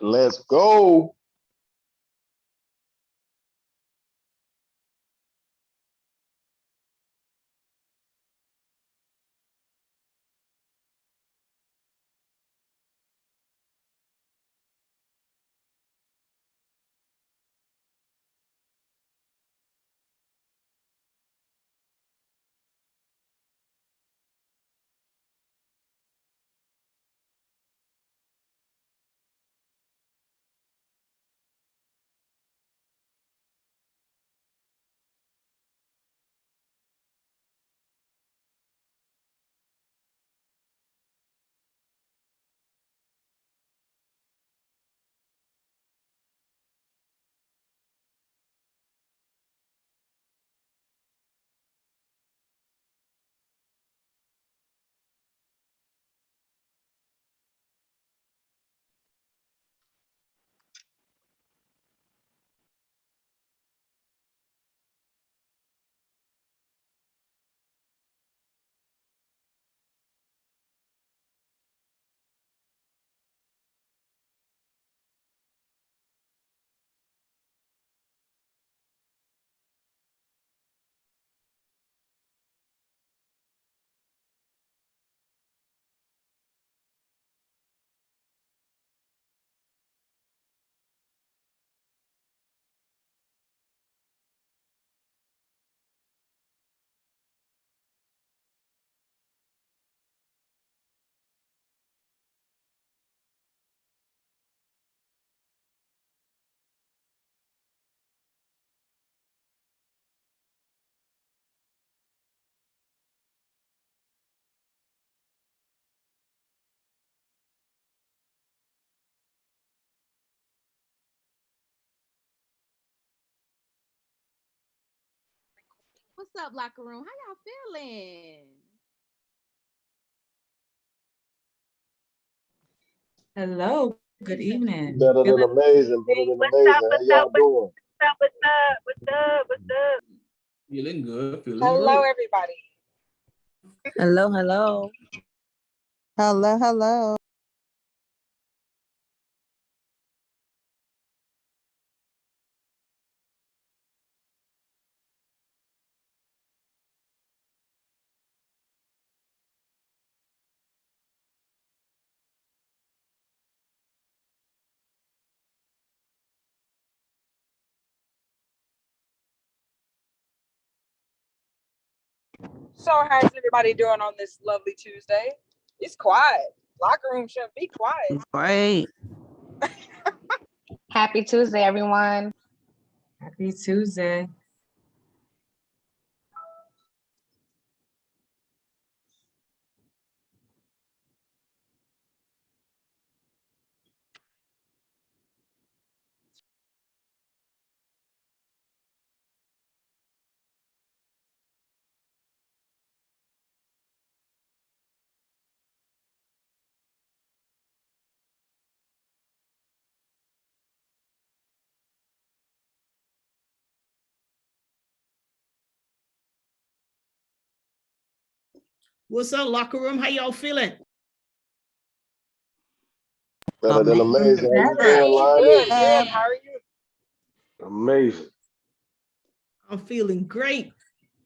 Let's go. What's up, Locker Room? How y'all feeling? Hello, good evening. Better than amazing. Better than amazing. How y'all doing? What's up? Feeling good. Hello, everybody. Hello, hello. Hello, hello. So, how's everybody doing on this lovely Tuesday? It's quiet. Locker room shouldn't be quiet. Great. Happy Tuesday, everyone. Happy Tuesday. What's up, Locker Room? How y'all feeling? Better than amazing. How you Better. doing, Lonnie? Good, good. How are you? Amazing. I'm feeling great.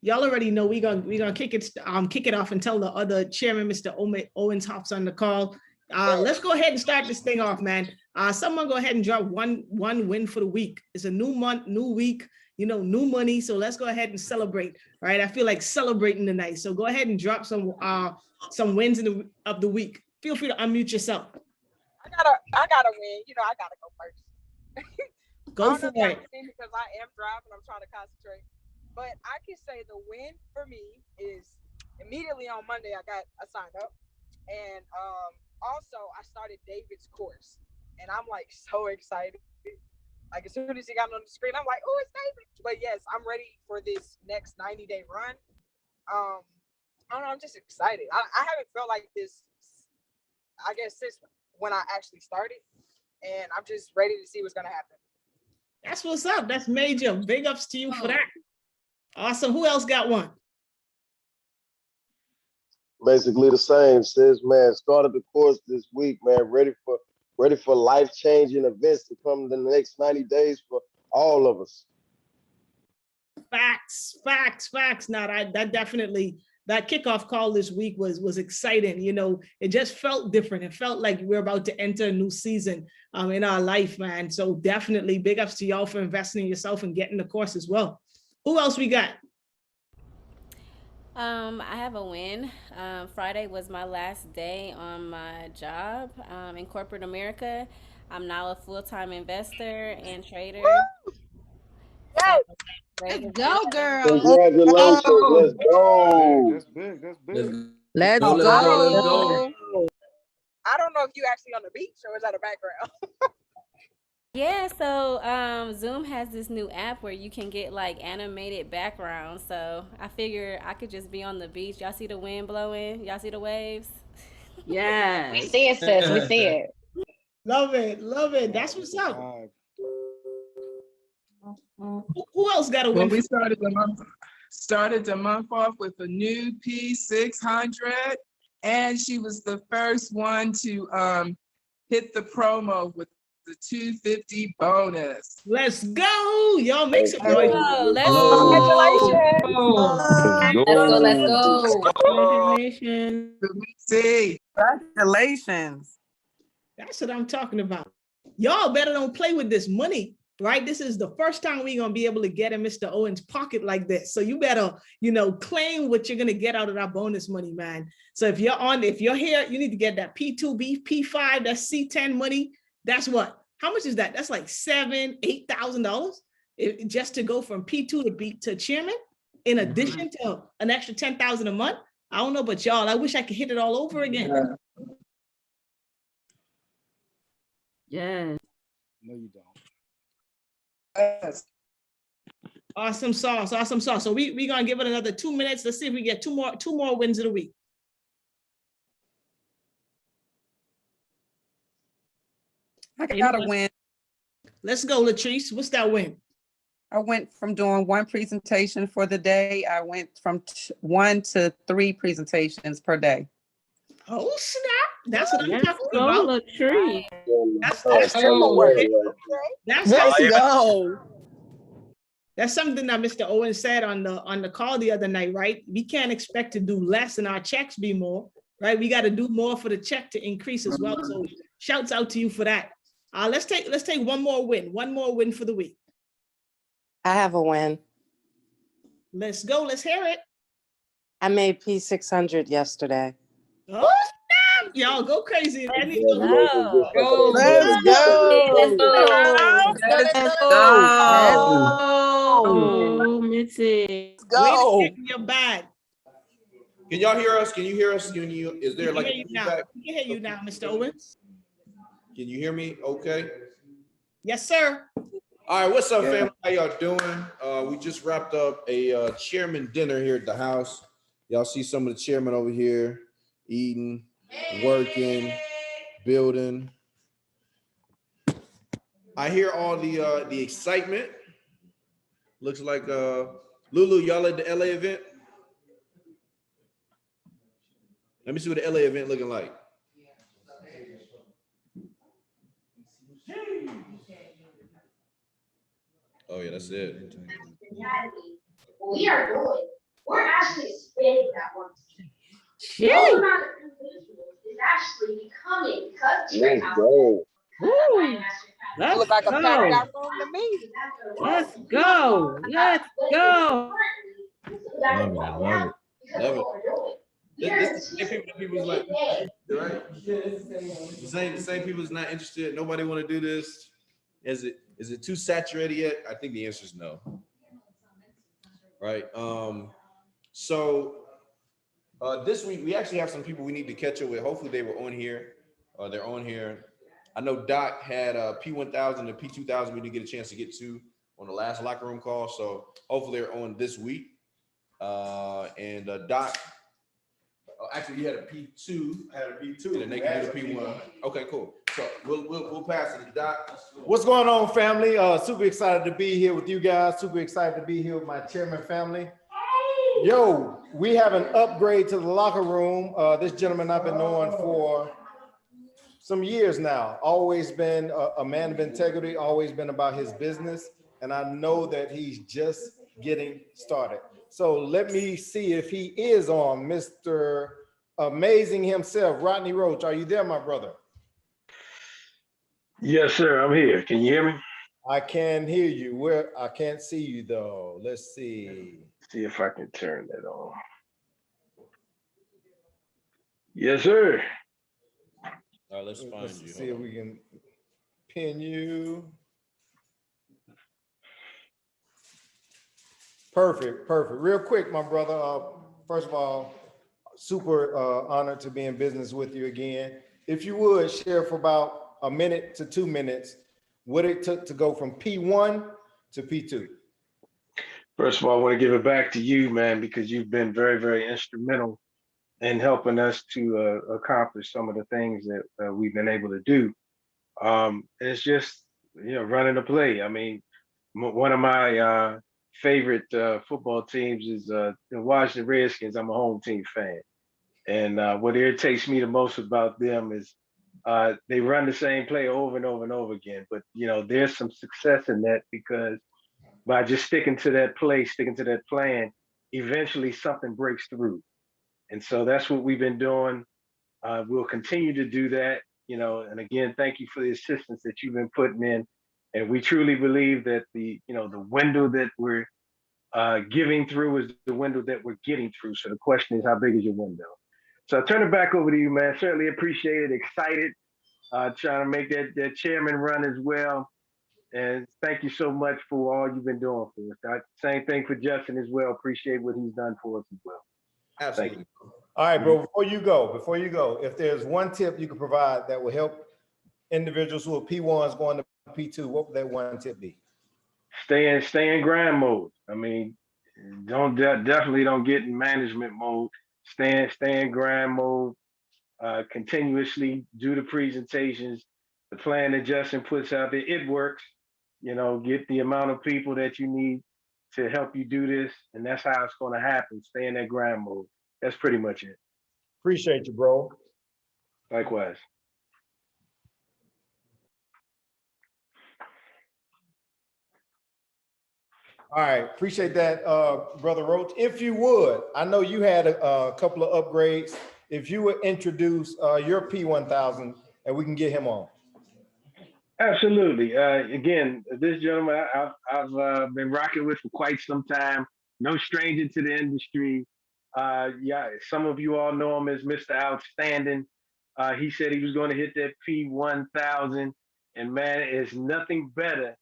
Y'all already know we're gonna kick it off and tell the other chairman, Mr. Owens, hops on the call. Let's go ahead and start this thing off, man. Someone go ahead and drop one win for the week. It's a new month, new week, new money. So let's go ahead and celebrate. Right? I feel like celebrating tonight. So go ahead and drop some wins of the week. Feel free to unmute yourself. I gotta win. I gotta go first. Go for it. Because I am driving, I'm trying to concentrate. But I can say the win for me is immediately on Monday I signed up, and also I started David's course, and I'm like so excited. Like as soon as he got on the screen, I'm like, oh, it's David. But yes, I'm ready for this next 90-day run. I don't know, I'm just excited. I haven't felt like this, I guess, since when I actually started, and I'm just ready to see what's gonna happen. That's what's up. That's major. Big ups to you for that. Awesome. Who else got one? Basically the same, sis, man. Started the course this week, man. Ready for ready for life-changing events to come in the next 90 days for all of us. Facts. Now that definitely, that kickoff call this week was exciting. You know, it just felt different. It felt like we're about to enter a new season in our life, man. So definitely big ups to y'all for investing in yourself and getting the course as well. Who else we got? I have a win. Friday was my last day on my job in corporate America. I'm now a full-time investor and trader. Yes. Let's go, girl. Congratulations. Let's go. That's big. That's big. Let's go, let's go, let's go. I don't know if you actually on the beach or is that a background? Yeah, so Zoom has this new app where you can get like animated backgrounds. So I figure I could just be on the beach. Y'all see the wind blowing? Y'all see the waves? We Yes. see it, sis. We see it. Love it. That's what's up. Who else got a Well, win? we started the month off with a new P600, and she was the first one to hit the promo with the 250 bonus. Let's go. Y'all make some noise. Let's go. Congratulations. Let's go. Congratulations. See, Congratulations. That's what I'm talking about. Y'all better don't play with this money, right? This is the first time we're going to be able to get in Mr. Owens' pocket like this. So you better, claim what you're going to get out of that bonus money, man. So if you're here, you need to get that P2B, P5, that C10 money. That's what? How much is that? That's like $7,000-$8,000 just to go from P2 to chairman, in addition to an extra $10,000 a month. I don't know, but y'all, I wish I could hit it all over again. Yes. No, you don't. yes. Awesome sauce. So we're gonna give it another 2 minutes. Let's see if we get two more wins of the week. I got a win. Let's go, Latrice. What's that win? I went from doing one presentation for the day. I went from 1 to 3 presentations per day. Oh snap! That's what I'm Let's talking go, about. Latrice. That's Let's go. That's something that Mr. Owens said on the call the other night, right? We can't expect to do less and our checks be more, right? We got to do more for the check to increase as well. So shouts out to you for that. Let's take one more win for the week. I have a win. Let's go. Let's hear it. I made P600 yesterday. Oh snap! Y'all go crazy. Let's Let's go. Let's go. Oh, Mitzi. Go. Way to your bag. Can y'all hear us? Can you hear us? Is there like We can hear you now, Mr. Owens. Can you hear me? Okay. Yes, sir. All right, what's up, family? How y'all doing? We just wrapped up a chairman dinner here at the house. Y'all see some of the chairmen over here eating, working, building. I hear all the excitement. Looks like Lulu, y'all at the LA event? Let me see what the LA event looking like. Oh yeah, that's it. We're actually spinning that one. Jeez. It's actually becoming because Let's go. Let's Look like a packed go. out room to me. Let's go. Let's go. Love it. This the same people's like, right? The same people's not interested. Nobody want to do this. Is it too saturated yet? I think the answer is no. Right. So this week we actually have some people we need to catch up with. Hopefully they were on here. They're on here. I know Doc had P1000 and P2000 we didn't get a chance to get to on the last locker room call. So hopefully they're on this week. And Doc, actually you had a P2. I had a P2. And then they can do the P1. Okay, cool. So we'll pass it to Doc. What's going on, family? Super excited to be here with you guys. Super excited to be here with my chairman family. Yo, we have an upgrade to the locker room. This gentleman I've been knowing for some years now, always been a man of integrity, always been about his business. And I know that he's just getting started. So let me see if he is on. Mr. Amazing himself, Rodney Roach. Are you there, my brother? Yes, sir. I'm here. Can you hear me? I can hear you. Where I can't see you though. Let's see. See if I can turn that on. Yes, sir. All right, let's find Let's you. see if we can pin you. Perfect, perfect. Real quick, my brother. First of all, super honored to be in business with you again. If you would share for about a minute to 2 minutes what it took to go from P1 to P2. First of all, I want to give it back to you, man, because you've been very, very instrumental in helping us to accomplish some of the things that we've been able to do. It's just, running the play. I mean, one of my favorite football teams is the Washington Redskins. I'm a home team fan. And what irritates me the most about them is they run the same play over and over and over again. But, there's some success in that because by just sticking to that play, sticking to that plan, eventually something breaks through. And so that's what we've been doing. We'll continue to do that, and again, thank you for the assistance that you've been putting in. And we truly believe that the window that we're giving through is the window that we're getting through. So the question is, how big is your window? So I turn it back over to you, man. Certainly appreciate it. Excited, trying to make that chairman run as well. And thank you so much for all you've been doing for us. Same thing for Justin as well. Appreciate what he's done for us as well. Absolutely. Thank you. All right, bro, before you go, if there's one tip you could provide that will help individuals who are P1s going to P2, what would that one tip be? Stay in grind mode. I mean, definitely don't get in management mode. Stay in grind mode. Continuously do the presentations. The plan that Justin puts out there, it works. Get the amount of people that you need to help you do this, and that's how it's going to happen. Stay in that grind mode. That's pretty much it. Appreciate you, bro. Likewise. All right, appreciate that, Brother Roach. If you would, I know you had a couple of upgrades. If you would introduce your P1000 and we can get him on. Absolutely. Again, this gentleman I've been rocking with for quite some time. No stranger to the industry. Yeah, some of you all know him as Mr. Outstanding. He said he was going to hit that P1000, and man, it's nothing better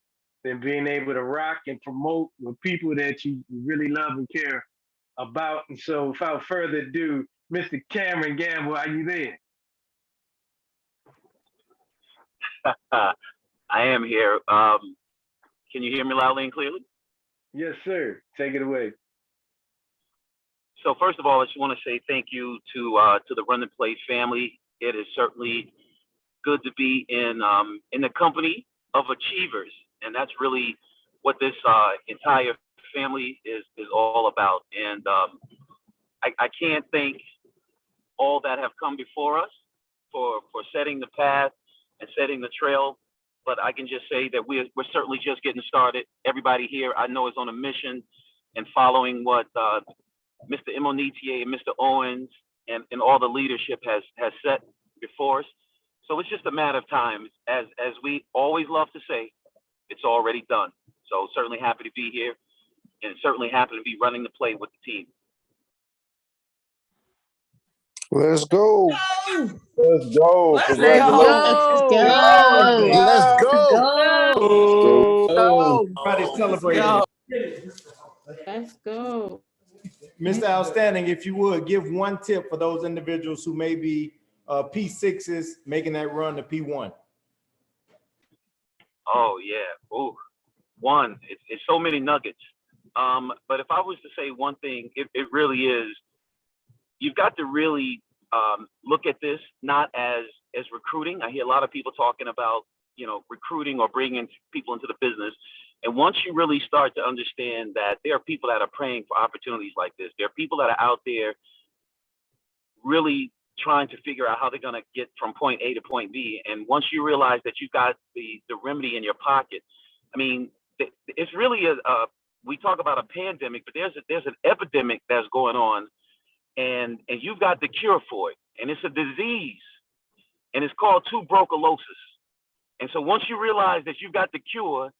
than being able to rock and promote with people that you really love and care about. And so, without further ado, Mr. Cameron Gamble, are you there? I am here. Can you hear me loudly and clearly? Yes, sir. Take it away. So first of all, I just want to say thank you to the Run and Play family. It is certainly good to be in the company of achievers, and that's really what this entire family is all about. And I can't thank all that have come before us for setting the path and setting the trail. But I can just say that we're certainly just getting started. Everybody here I know is on a mission and following what Mr. Imonitier and Mr. Owens and all the leadership has set before us. So it's just a matter of time. As we always love to say, it's already done. So certainly happy to be here and certainly happy to be running the play with the team. Let's go. Let's go. Let's Congratulations. go. Let's go. Let's go. Everybody's celebrating. Let's go. Mr. Outstanding, if you would, give one tip for those individuals who may be P6s making that run to P1. Oh yeah. Ooh. One, it's so many nuggets. But if I was to say one thing, it really is, you've got to really look at this not as recruiting. I hear a lot of people talking about, recruiting or bringing people into the business. And once you really start to understand that there are people that are praying for opportunities like this, there are people that are out there really trying to figure out how they're going to get from point A to point B. And once you realize that you've got the remedy in your pocket, I mean, it's really we talk about a pandemic, but there's an epidemic that's going on, and you've got the cure for it. And it's a disease, and it's called tuberculosis. And so once you realize that you've got the cure,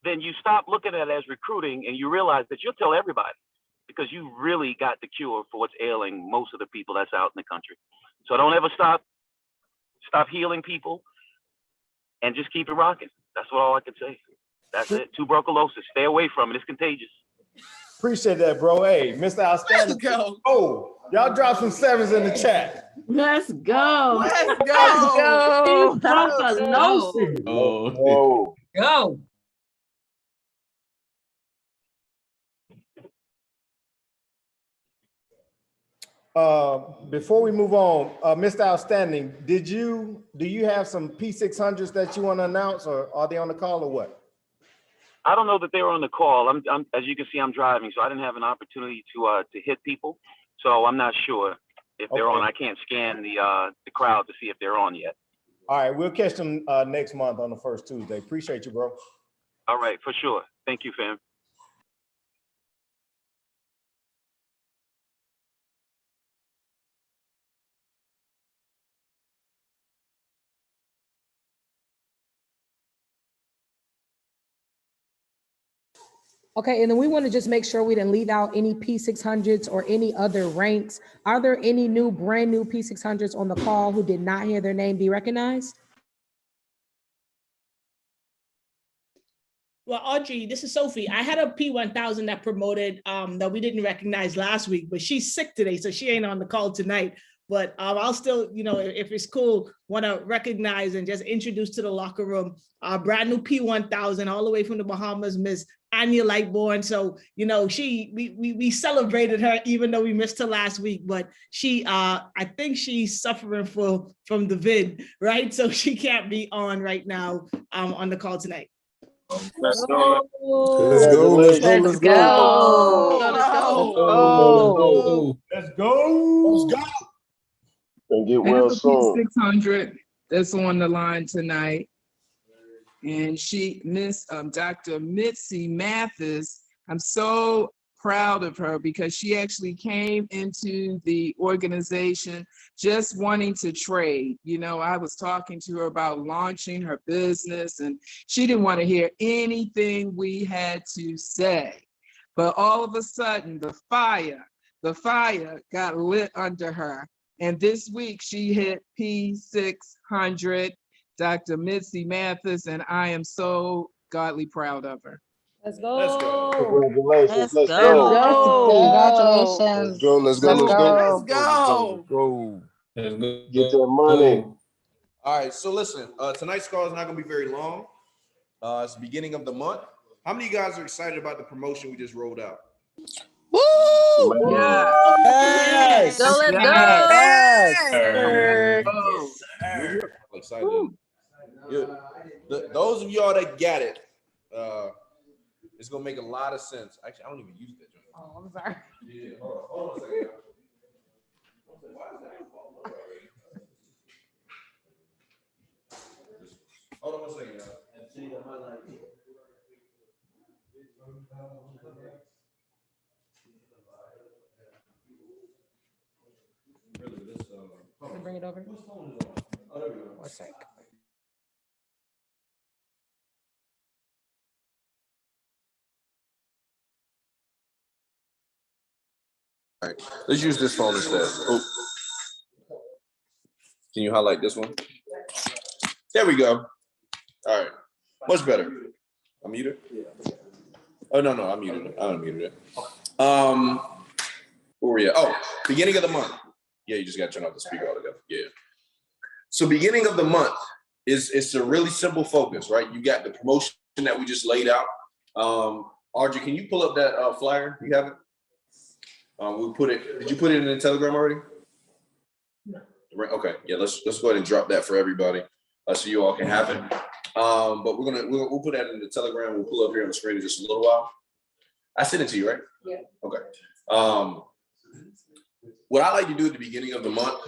then you stop looking at it as recruiting, and you realize that you'll tell everybody, because you really got the cure for what's ailing most of the people that's out in the country. So don't ever stop healing people, and just keep it rocking. That's all I can say. That's it. Tuberculosis. Stay away from it. It's contagious. Appreciate that, bro. Hey, Mr. Outstanding. Let's go. Oh, y'all drop some sevens in the chat. Let's go. Let's go. Tuberculosis. Oh, Go. Before we move on, Mr. Outstanding, do you have some P600s that you want to announce, or are they on the call, or what? I don't know that they were on the call. I'm as you can see, I'm driving, so I didn't have an opportunity to hit people. So I'm not sure if they're on. I can't scan the crowd to see if they're on yet. All right, we'll catch them next month on the first Tuesday. Appreciate you, bro. All right, for sure. Thank you, fam. Okay, and then we want to just make sure we didn't leave out any P600s or any other ranks. Are there any brand new P600s on the call who did not hear their name be recognized? Well, Audrey, this is Sophie. I had a P1000 that promoted that we didn't recognize last week, but she's sick today, so she ain't on the call tonight. But I'll still, if it's cool, want to recognize and just introduce to the locker room brand new P1000 all the way from the Bahamas, Miss Anya Lightborn. So, we celebrated her even though we missed her last week, but she, I think she's suffering from the vid, right? So she can't be on right now on the call tonight. let's go. Let's go. Let's go. Let's go. Let's go. Let's go. And get I have well a soon. P600 that's on the line tonight. And Dr. Mitzi Mathis, I'm so proud of her because she actually came into the organization just wanting to trade. I was talking to her about launching her business, and she didn't want to hear anything we had to say. But all of a sudden, the fire got lit under her. And this week she hit P600, Dr. Mitzi Mathis, and I am so godly proud of her. Let's go. Let's go. Congratulations. Let's Congratulations. Let's go. Let's go. Let's go. Let's go. Get that money. All right, so listen, tonight's call is not going to be very long. It's the beginning of the month. How many of you guys are excited about the promotion we just rolled out? Woo! Yes. Go, let's go. Yes. I'm excited. Those of y'all that got it, it's gonna make a lot of sense. Actually, I don't even use that joint. Oh, I'm sorry. Yeah, hold on a second. Hold on one second, y'all. Can I bring it over? One sec. All right, let's use this phone instead. Oh. Can you highlight this one? There we go. All right, much better. I'm muted. Oh no, I muted it. I unmuted it. Where were you? Oh, beginning of the month. Yeah, you just got to turn off the speaker altogether. Yeah. So beginning of the month it's a really simple focus, right? You got the promotion that we just laid out. Audrey, can you pull up that flyer? You have it? We'll put it. Did you put it in the Telegram already? No. Okay. Yeah. Let's go ahead and drop that for everybody, so you all can have it. But we'll put that in the Telegram. We'll pull up here on the screen in just a little while. I sent it to you, right? Yeah. Okay. What I like to do at the beginning of the month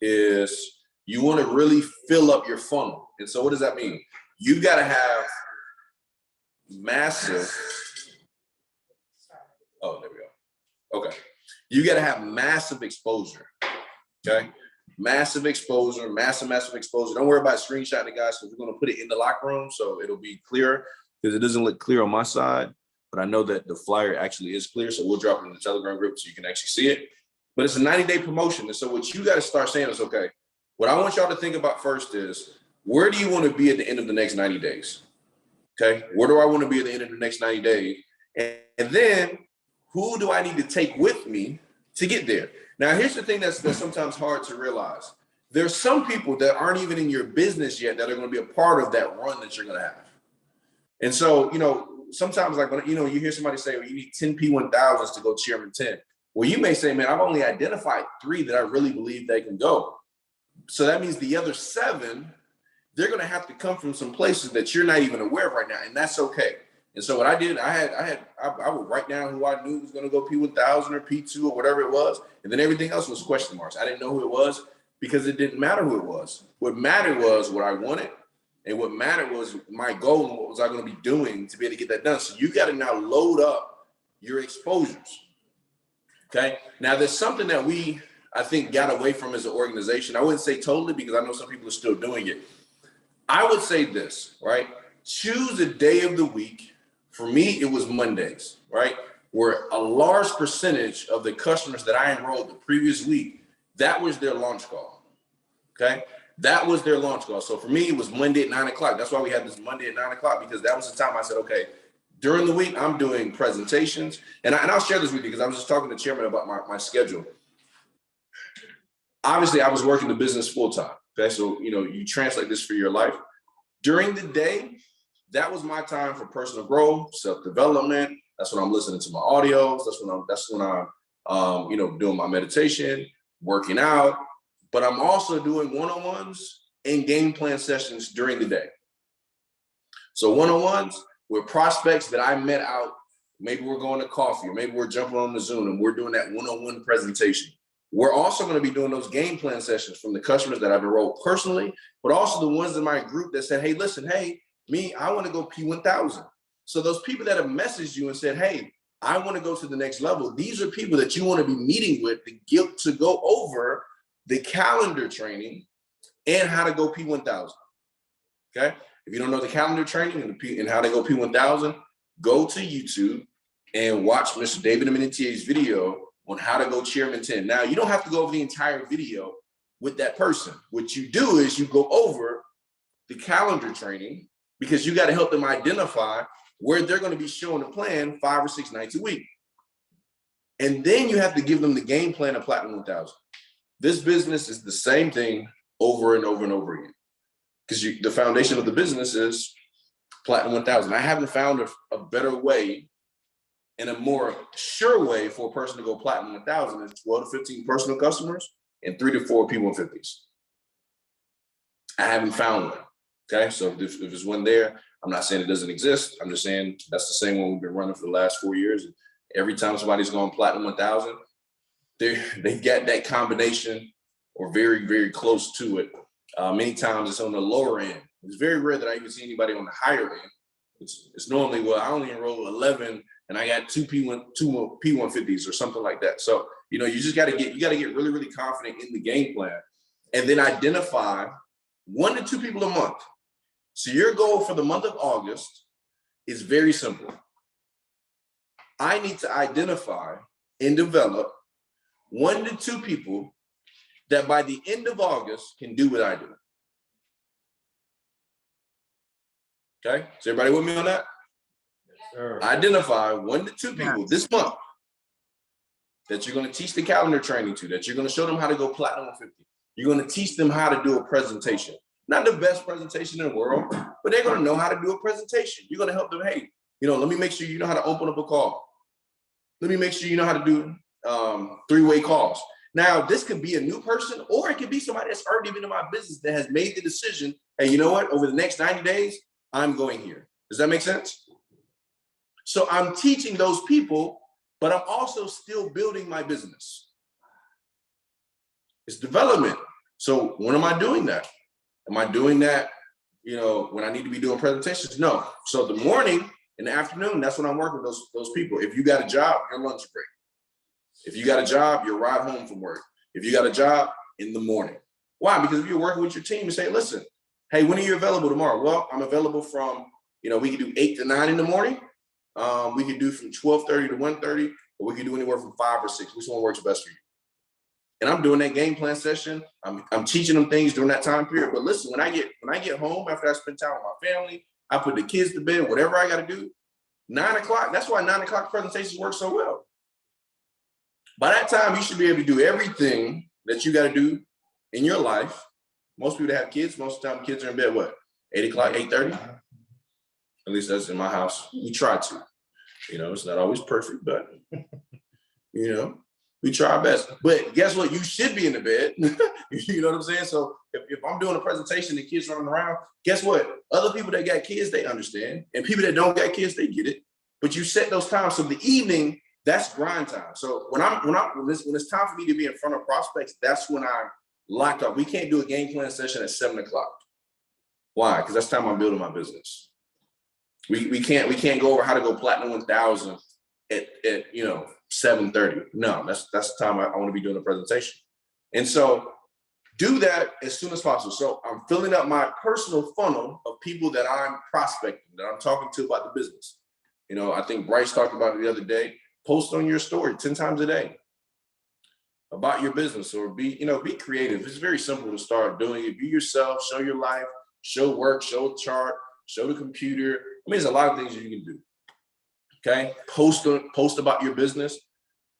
is you want to really fill up your funnel. And so what does that mean? You've got to have massive, oh, there we go. Okay. You got to have massive exposure. Okay. Massive exposure, massive exposure. Don't worry about screenshotting it, guys, because we're going to put it in the locker room so it'll be clear, because it doesn't look clear on my side, but I know that the flyer actually is clear. So we'll drop it in the Telegram group so you can actually see it. But it's a 90-day promotion. And so what you got to start saying is, okay, what I want y'all to think about first is, where do you want to be at the end of the next 90 days? Okay. Where do I want to be at the end of the next 90 days? And then who do I need to take with me to get there? Now, here's the thing that's sometimes hard to realize. There's some people that aren't even in your business yet that are going to be a part of that run that you're going to have. And so, you know, sometimes like, when, you know, you hear somebody say, well, you need 10 P1000s to go Chairman 10. Well, you may say, man, I've only identified 3 that I really believe they can go. So that means the other 7, they're going to have to come from some places that you're not even aware of right now. And that's okay. And so what I did, I would write down who I knew was going to go P1000 or P2 or whatever it was. And then everything else was question marks. I didn't know who it was because it didn't matter who it was. What mattered was what I wanted. And what mattered was my goal and what was I going to be doing to be able to get that done. So you got to now load up your exposures. Okay. Now there's something that I think, got away from as an organization. I wouldn't say totally, because I know some people are still doing it. I would say this, right? Choose a day of the week. For me, it was Mondays, right? Where a large percentage of the customers that I enrolled the previous week, that was their launch call, okay? That was their launch call. So for me, it was Monday at 9 o'clock. That's why we had this Monday at 9 o'clock, because that was the time I said, okay, during the week, I'm doing presentations. And I'll share this with you because I was just talking to the chairman about my schedule. Obviously, I was working the business full time, okay? So, you know, you translate this for your life. During the day, that was my time for personal growth, self-development. That's when I'm listening to my audios. That's when I'm you know, doing my meditation, working out. But I'm also doing one-on-ones and game plan sessions during the day. So one-on-ones with prospects that I met out. Maybe we're going to coffee, or maybe we're jumping on the Zoom and we're doing that one-on-one presentation. We're also going to be doing those game plan sessions from the customers that I've enrolled personally, but also the ones in my group that said, hey, listen, hey, me, I want to go P1000. So those people that have messaged you and said, hey, I want to go to the next level. These are people that you want to be meeting with to go over the calendar training and how to go P1000. Okay. If you don't know the calendar training and how to go P1000, go to YouTube and watch Mr. David Amenitier's video on how to go Chairman 10. Now, you don't have to go over the entire video with that person. What you do is you go over the calendar training, because you got to help them identify where they're going to be showing the plan 5 or 6 nights a week. And then you have to give them the game plan of Platinum 1000. This business is the same thing over and over and over again, because the foundation of the business is Platinum 1000. I haven't found a better way and a more sure way for a person to go Platinum 1000 is 12 to 15 personal customers and 3 to 4 P150s. I haven't found one. Okay, so if there's one there, I'm not saying it doesn't exist. I'm just saying that's the same one we've been running for the last 4 years. And every time somebody's going Platinum 1000, they get that combination or very, very close to it. Many times it's on the lower end. It's very rare that I even see anybody on the higher end. It's normally, well, I only enrolled 11 and I got 2 P150s or something like that. So, you know, you just got to get really, really confident in the game plan, and then identify 1 to 2 people a month. So your goal for the month of August is very simple. I need to identify and develop 1 to 2 people that by the end of August can do what I do. Okay, is everybody with me on that? Yes, sir. Identify 1 to 2 people this month that you're going to teach the calendar training to, that you're going to show them how to go Platinum 50. You're going to teach them how to do a presentation. Not the best presentation in the world, but they're going to know how to do a presentation. You're going to help them, hey, you know, let me make sure you know how to open up a call. Let me make sure you know how to do 3-way calls. Now, this could be a new person, or it could be somebody that's already been in my business that has made the decision, hey, you know what, over the next 90 days, I'm going here. Does that make sense? So I'm teaching those people, but I'm also still building my business. It's development. So when am I doing that? Am I doing that, when I need to be doing presentations? No. So the morning and the afternoon, that's when I'm working with those people. If you got a job, your lunch break. If you got a job, your ride home from work. If you got a job, in the morning. Why? Because if you're working with your team and say, listen, hey, when are you available tomorrow? Well, I'm available from, we can do 8 to 9 in the morning. We can do from 12:30 to 1:30, or we can do anywhere from 5 or 6. Which one works best for you? And I'm doing that game plan session. I'm teaching them things during that time period. But listen, when I get home after I spend time with my family, I put the kids to bed, whatever I got to do. 9 o'clock. That's why 9 o'clock presentations work so well. By that time, you should be able to do everything that you got to do in your life. Most people that have kids, most of the time kids are in bed, 8 o'clock, 8:30? At least that's in my house. We try to. It's not always perfect, but, we try our best. But guess what? You should be in the bed. You know what I'm saying? So if I'm doing a presentation and kids running around, guess what? Other people that got kids, they understand. And people that don't got kids, they get it. But you set those times. So the evening, that's grind time. So when it's time for me to be in front of prospects, that's when I'm locked up. We can't do a game plan session at 7 o'clock. Why? Because that's time I'm building my business. We can't go over how to go platinum 1000 at 7:30. No, that's the time I want to be doing a presentation. And so do that as soon as possible. So I'm filling up my personal funnel of people that I'm prospecting, that I'm talking to about the business. I think Bryce talked about it the other day. Post on your story 10 times a day about your business, or be creative. It's very simple to start doing it. Be yourself, show your life, show work, show a chart, show the computer. There's a lot of things that you can do. Okay. Post about your business.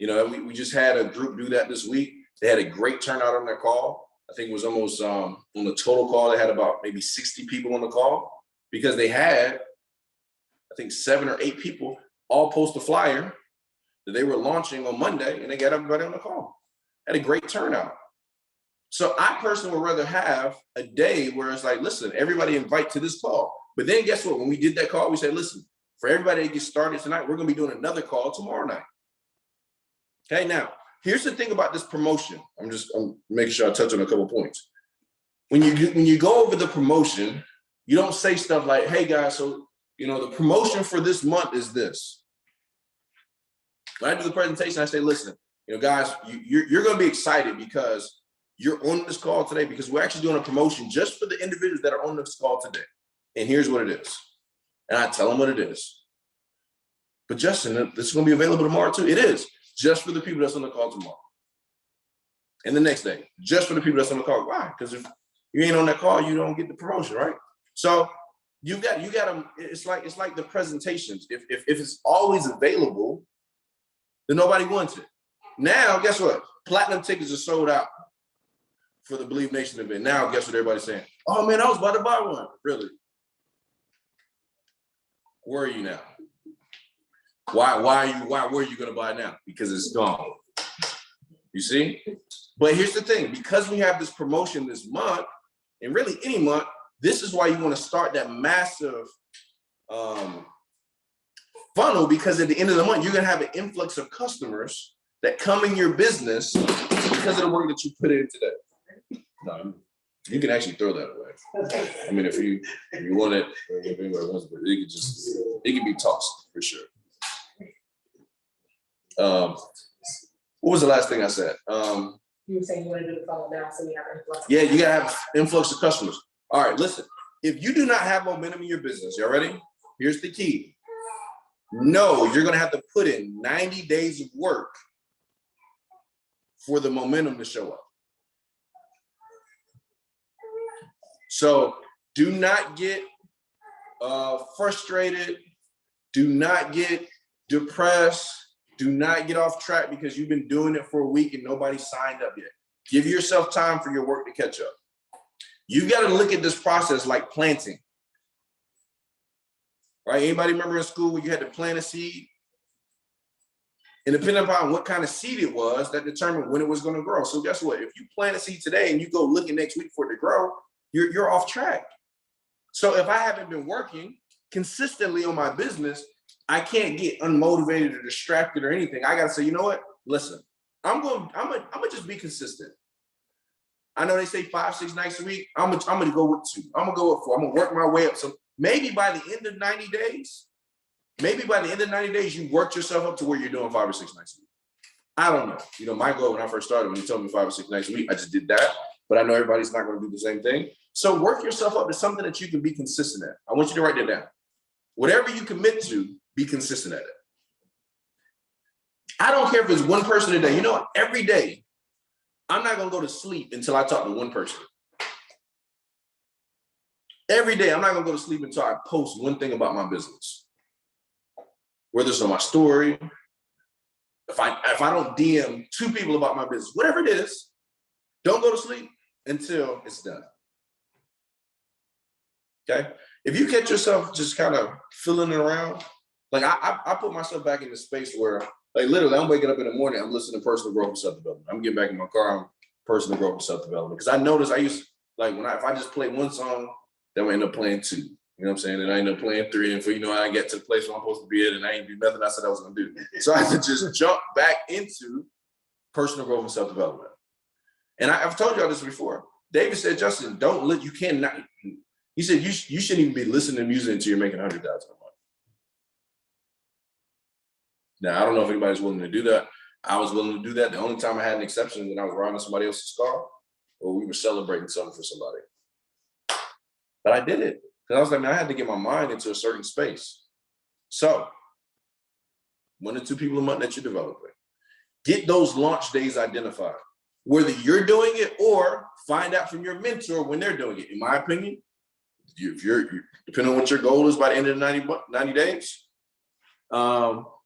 We just had a group do that this week. They had a great turnout on their call. I think it was almost on the total call, they had about maybe 60 people on the call, because they had, I think, 7 or 8 people all post a flyer that they were launching on Monday, and they got everybody on the call. Had a great turnout. So I personally would rather have a day where it's like, listen, everybody invite to this call. But then guess what? When we did that call, we said, listen, for everybody that gets started tonight, we're going to be doing another call tomorrow night. Okay, now, here's the thing about this promotion. I'm making sure I touch on a couple points. When you go over the promotion, you don't say stuff like, hey guys, so the promotion for this month is this. When I do the presentation, I say, listen, guys, you're going to be excited because you're on this call today, because we're actually doing a promotion just for the individuals that are on this call today. And here's what it is. And I tell them what it is. But Justin, this is going to be available tomorrow too. It is just for the people that's on the call tomorrow. And the next day, just for the people that's on the call. Why? Because if you ain't on that call, you don't get the promotion, right? So you got them. It's like the presentations. If it's always available, then nobody wants it. Now, guess what? Platinum tickets are sold out for the Believe Nation event. Now, guess what everybody's saying? Oh man, I was about to buy one. Really? Where are you now? Why were you going to buy it now? Because it's gone. You see? But here's the thing, because we have this promotion this month, and really any month, this is why you want to start that massive funnel, because at the end of the month, you're going to have an influx of customers that come in your business because of the work that you put in today. No, you can actually throw that away. I mean, if you want it, if anybody wants it, it can be tossed for sure. What was the last thing I said? You were saying you want to do the funnel now, so we have influx. Yeah, you gotta have influx of customers. All right, listen. If you do not have momentum in your business, y'all ready? Here's the key. No, you're gonna have to put in 90 days of work for the momentum to show up. So do not get frustrated. Do not get depressed. Do not get off track because you've been doing it for a week and nobody signed up yet. Give yourself time for your work to catch up. You've got to look at this process like planting. Right? Anybody remember in school when you had to plant a seed? And depending upon what kind of seed it was, that determined when it was going to grow. So guess what? If you plant a seed today and you go looking next week for it to grow, you're off track. So if I haven't been working consistently on my business, I can't get unmotivated or distracted or anything. I got to say, you know what? Listen, I'm gonna just be consistent. I know they say 5, 6 nights a week. I'm gonna go with 2. I'm gonna go with 4. I'm gonna work my way up. So maybe by the end of 90 days, you worked yourself up to where you're doing 5 or 6 nights a week. I don't know. You know, my goal when I first started, when he told me 5 or 6 nights a week, I just did that. But I know everybody's not going to do the same thing. So work yourself up to something that you can be consistent at. I want you to write that down. Whatever you commit to, be consistent at it. I don't care if it's one person a day. You know what? Every day, I'm not going to go to sleep until I talk to one person. Every day, I'm not going to go to sleep until I post one thing about my business. Whether it's on my story, if I don't DM 2 people about my business, whatever it is, don't go to sleep until it's done. Okay? If you catch yourself just kind of filling it around, like I put myself back in the space where, like literally, I'm waking up in the morning, I'm listening to personal growth and self-development. I'm getting back in my car, I'm personal growth and self-development. Because I noticed I used, like if I just play one song, then I end up playing 2. You know what I'm saying? And I end up playing 3, and for I get to the place where I'm supposed to be at, and I ain't do nothing I said I was gonna do. So I had to just jump back into personal growth and self-development. And I've told y'all this before. David said, Justin, you cannot. He said you shouldn't even be listening to music until you're making $100,000 a month. Now I don't know if anybody's willing to do that. I was willing to do that. The only time I had an exception was when I was riding somebody else's car, or we were celebrating something for somebody. But I did it. Because I was like, man, I had to get my mind into a certain space. So 1 to 2 people a month that you're developing. Get those launch days identified. Whether you're doing it or find out from your mentor when they're doing it. In my opinion, if you're depending on what your goal is by the end of the 90 days,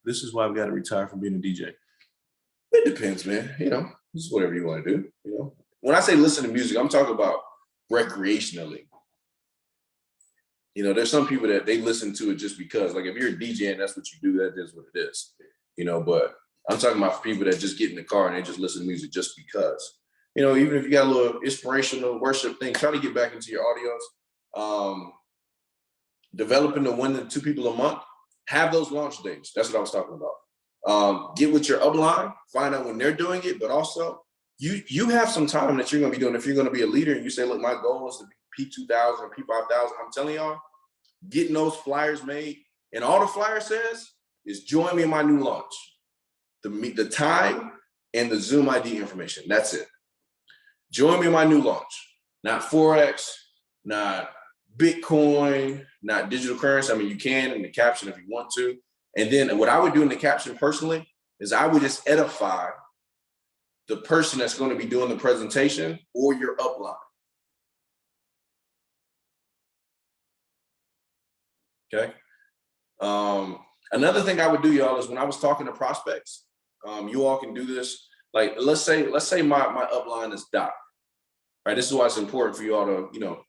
this is why I've got to retire from being a DJ. It depends, man. You know, this is whatever you want to do. You know, when I say listen to music, I'm talking about recreationally. You know, there's some people that they listen to it just because, like if you're a DJ and that's what you do, that is what it is. You know, but I'm talking about people that just get in the car and they just listen to music just because. You know, even if you got a little inspirational worship thing, try to get back into your audios. Developing the 1 to 2 people a month, have those launch days. That's what I was talking about. Get with your upline, find out when they're doing it, but also you have some time that you're going to be doing. If you're going to be a leader and you say, look, my goal is to be P2000 or P5000, I'm telling y'all, getting those flyers made, and all the flyer says is join me in my new launch. The time and the Zoom ID information. That's it. Join me in my new launch. Not Forex, not Bitcoin, not digital currency. I mean, you can in the caption if you want to. And then what I would do in the caption personally is I would just edify the person that's going to be doing the presentation or your upline. Okay. Another thing I would do, y'all, is when I was talking to prospects, you all can do this. Like, let's say my upline is Doc. Right. This is why it's important for you all to, you know,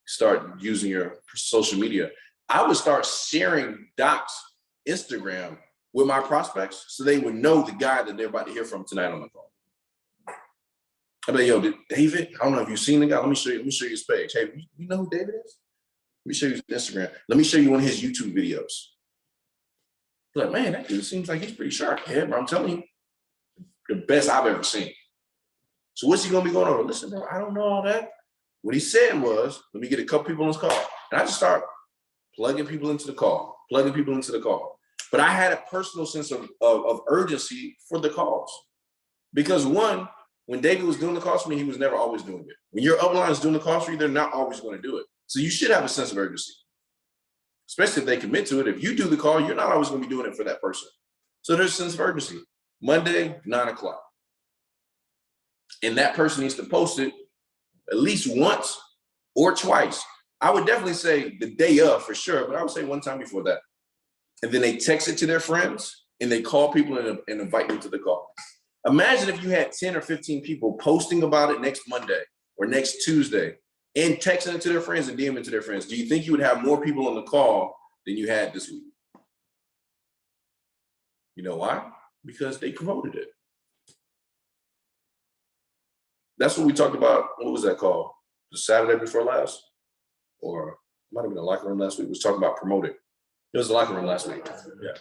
start using your social media. I would start sharing Doc's Instagram with my prospects so they would know the guy that they're about to hear from tonight on the phone. I'd be like, yo, David, I don't know if you've seen the guy. Let me show you his page. Hey, you know who David is? Let me show you his Instagram. Let me show you one of his YouTube videos. Like, man, that dude seems like he's pretty sharp. Yeah, bro, I'm telling you, the best I've ever seen. So what's he gonna be going over? Listen, bro, I don't know all that. What he said was, let me get a couple people on this call. And I just start plugging people into the call. But I had a personal sense of urgency for the calls. Because one, when David was doing the calls for me, he was never always doing it. When your upline is doing the calls for you, they're not always going to do it. So you should have a sense of urgency, especially if they commit to it. If you do the call, you're not always going to be doing it for that person. So there's a sense of urgency. Monday, 9:00. And that person needs to post it at least once or twice. I would definitely say the day of for sure, but I would say one time before that. And then they text it to their friends and they call people and invite them to the call. Imagine if you had 10 or 15 people posting about it next Monday or next Tuesday and texting it to their friends and DMing it to their friends. Do you think you would have more people on the call than you had this week? You know why? Because they promoted it. That's what we talked about. What was that called? The Saturday before last? Or it might have been the Locker Room last week. We was talking about promoting. It was the Locker Room last week. Yeah.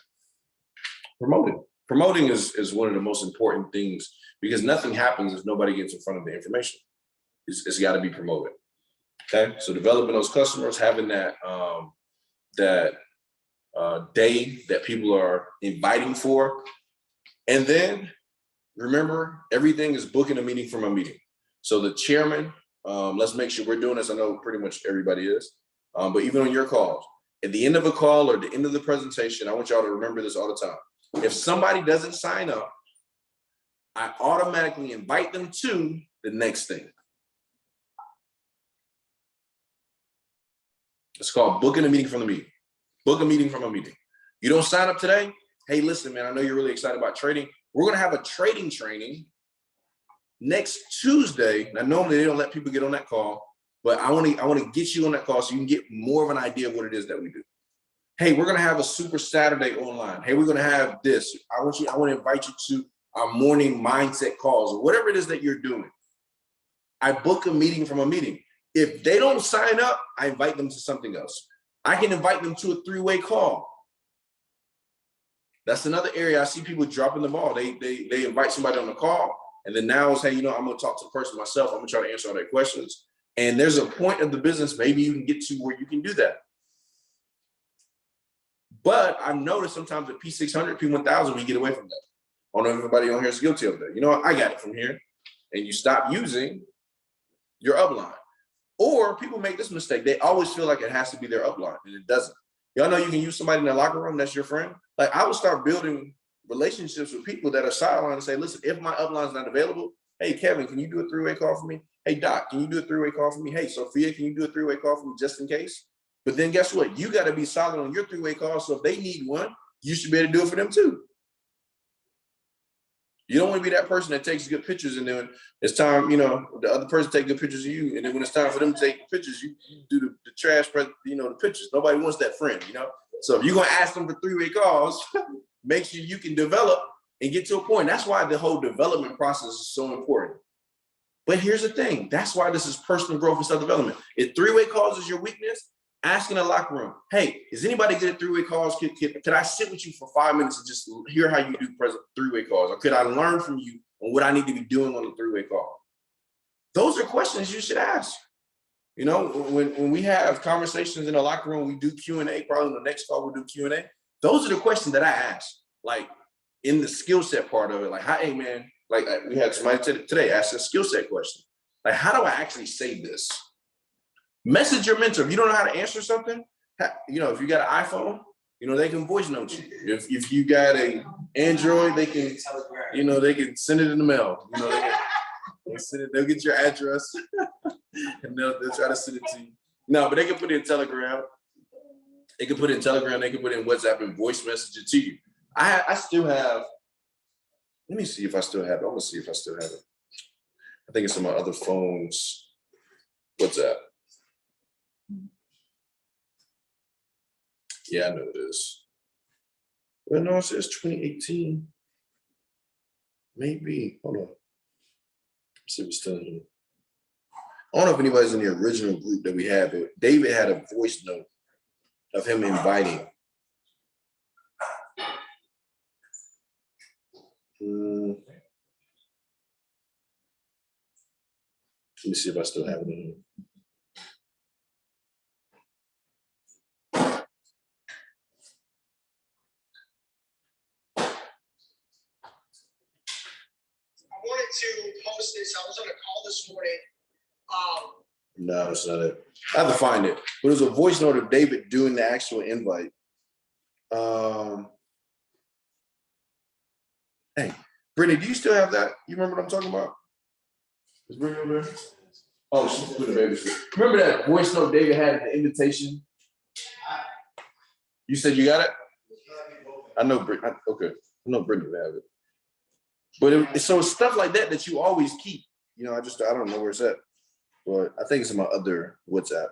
Promoted. Promoting is one of the most important things because nothing happens if nobody gets in front of the information. It's got to be promoted. Okay, so developing those customers, having that day that people are inviting for, and then remember everything is booking a meeting from a meeting. So the chairman, let's make sure we're doing this. I know pretty much everybody is, but even on your calls, at the end of a call or the end of the presentation, I want y'all to remember this all the time. If somebody doesn't sign up, I automatically invite them to the next thing. It's called booking a meeting from the meeting. Book a meeting from a meeting. You don't sign up today? Hey, listen, man, I know you're really excited about trading. We're going to have a trading training next Tuesday. Now, normally they don't let people get on that call, but I want to get you on that call so you can get more of an idea of what it is that we do. Hey, we're going to have a super Saturday online. Hey, we're going to have this. I want to invite you to our morning mindset calls or whatever it is that you're doing. I book a meeting from a meeting. If they don't sign up, I invite them to something else. I can invite them to a three-way call. That's another area I see people dropping the ball. They invite somebody on the call, and then now it's, hey, I'm going to talk to the person myself. I'm going to try to answer all their questions. And there's a point of the business maybe you can get to where you can do that. But I've noticed sometimes at P600, P1000, we get away from that. I don't know if everybody on here is guilty of that. You know what? I got it from here. And you stop using your upline. Or people make this mistake. They always feel like it has to be their upline, and it doesn't. Y'all know you can use somebody in the locker room that's your friend. Like, I would start building relationships with people that are sideline and say, listen, if my upline's not available, hey, Kevin, can you do a three-way call for me? Hey, Doc, can you do a three-way call for me? Hey, Sophia, can you do a three-way call for me just in case? But then guess what? You got to be solid on your three-way call. So if they need one, you should be able to do it for them too. You don't want to be that person that takes good pictures and then it's time, the other person take good pictures of you. And then when it's time for them to take pictures, you do the trash, the pictures. Nobody wants that friend, So if you're going to ask them for three-way calls, make sure you can develop and get to a point. That's why the whole development process is so important. But here's the thing. That's why this is personal growth and self-development. If three-way calls is your weakness, ask in a locker room, hey, is anybody good at three-way calls? Could I sit with you for 5 minutes and just hear how you do three-way calls? Or could I learn from you on what I need to be doing on the three-way call? Those are questions you should ask. When we have conversations in the locker room, we do Q&A, probably in the next call we'll do Q&A. Those are the questions that I ask, like in the skill set part of it. Like, hey, man, like we had somebody today ask a skill set question. Like, how do I actually say this? Message your mentor. If you don't know how to answer something, if you got an iPhone, they can voice note you. If you got a Android, they can, they can send it in the mail. They'll get your address and they'll try to send it to you. No, but they can put it in Telegram. They can put it in Telegram. They can put it in WhatsApp and voice message it to you. I still have. Let me see if I still have it. I'm gonna see if I still have it. I think it's on my other phones. WhatsApp. Yeah, I know it is. Well, no, it says 2018. Maybe. Hold on. Let's see if it's still in here. I don't know if anybody's in the original group that we had, but David had a voice note of him inviting. Let me see if I still have it in here. To post this. I was on a call this morning. No, it's not it. I have to find it. But it was a voice note of David doing the actual invite. Hey, Brittany, do you still have that? You remember what I'm talking about? Is Brittany over there? Oh, she's putting the baby. Remember that voice note David had at the invitation? You said you got it? I know Brittany. Okay. I know Brittany would have it. But so it's stuff like that you always keep. I don't know where it's at. But I think it's in my other WhatsApp.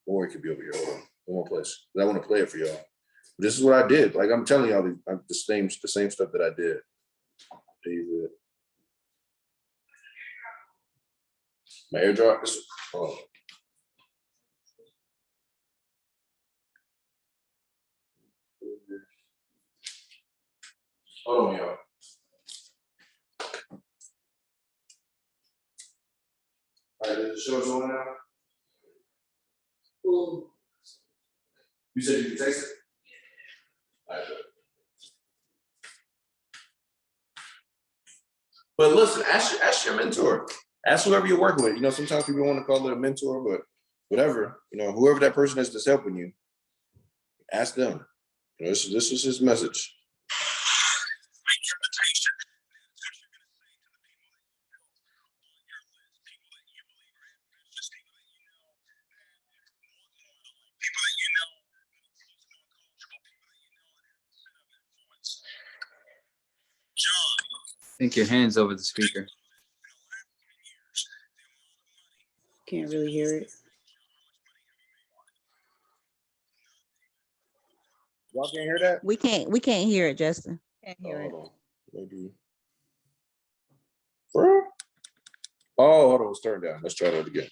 Or it could be over here. Hold on. One more place. I want to play it for y'all. This is what I did. Like I'm telling y'all the same stuff that I did. David. My airdrop is Hold on, y'all. All right, the show's on now. You said you could text it? All right, good. But listen, ask your mentor. Ask whoever you're working with. You know, sometimes people want to call it a mentor, but whatever, you know, whoever that person is that's helping you, ask them. You know, this is his message. I think your hand's over the speaker. Can't really hear it. Y'all can't hear that? We can't hear it, Justin. Can't hear it. Hold on. Maybe. For real? Oh, hold on, let's turn it down. Let's try that again.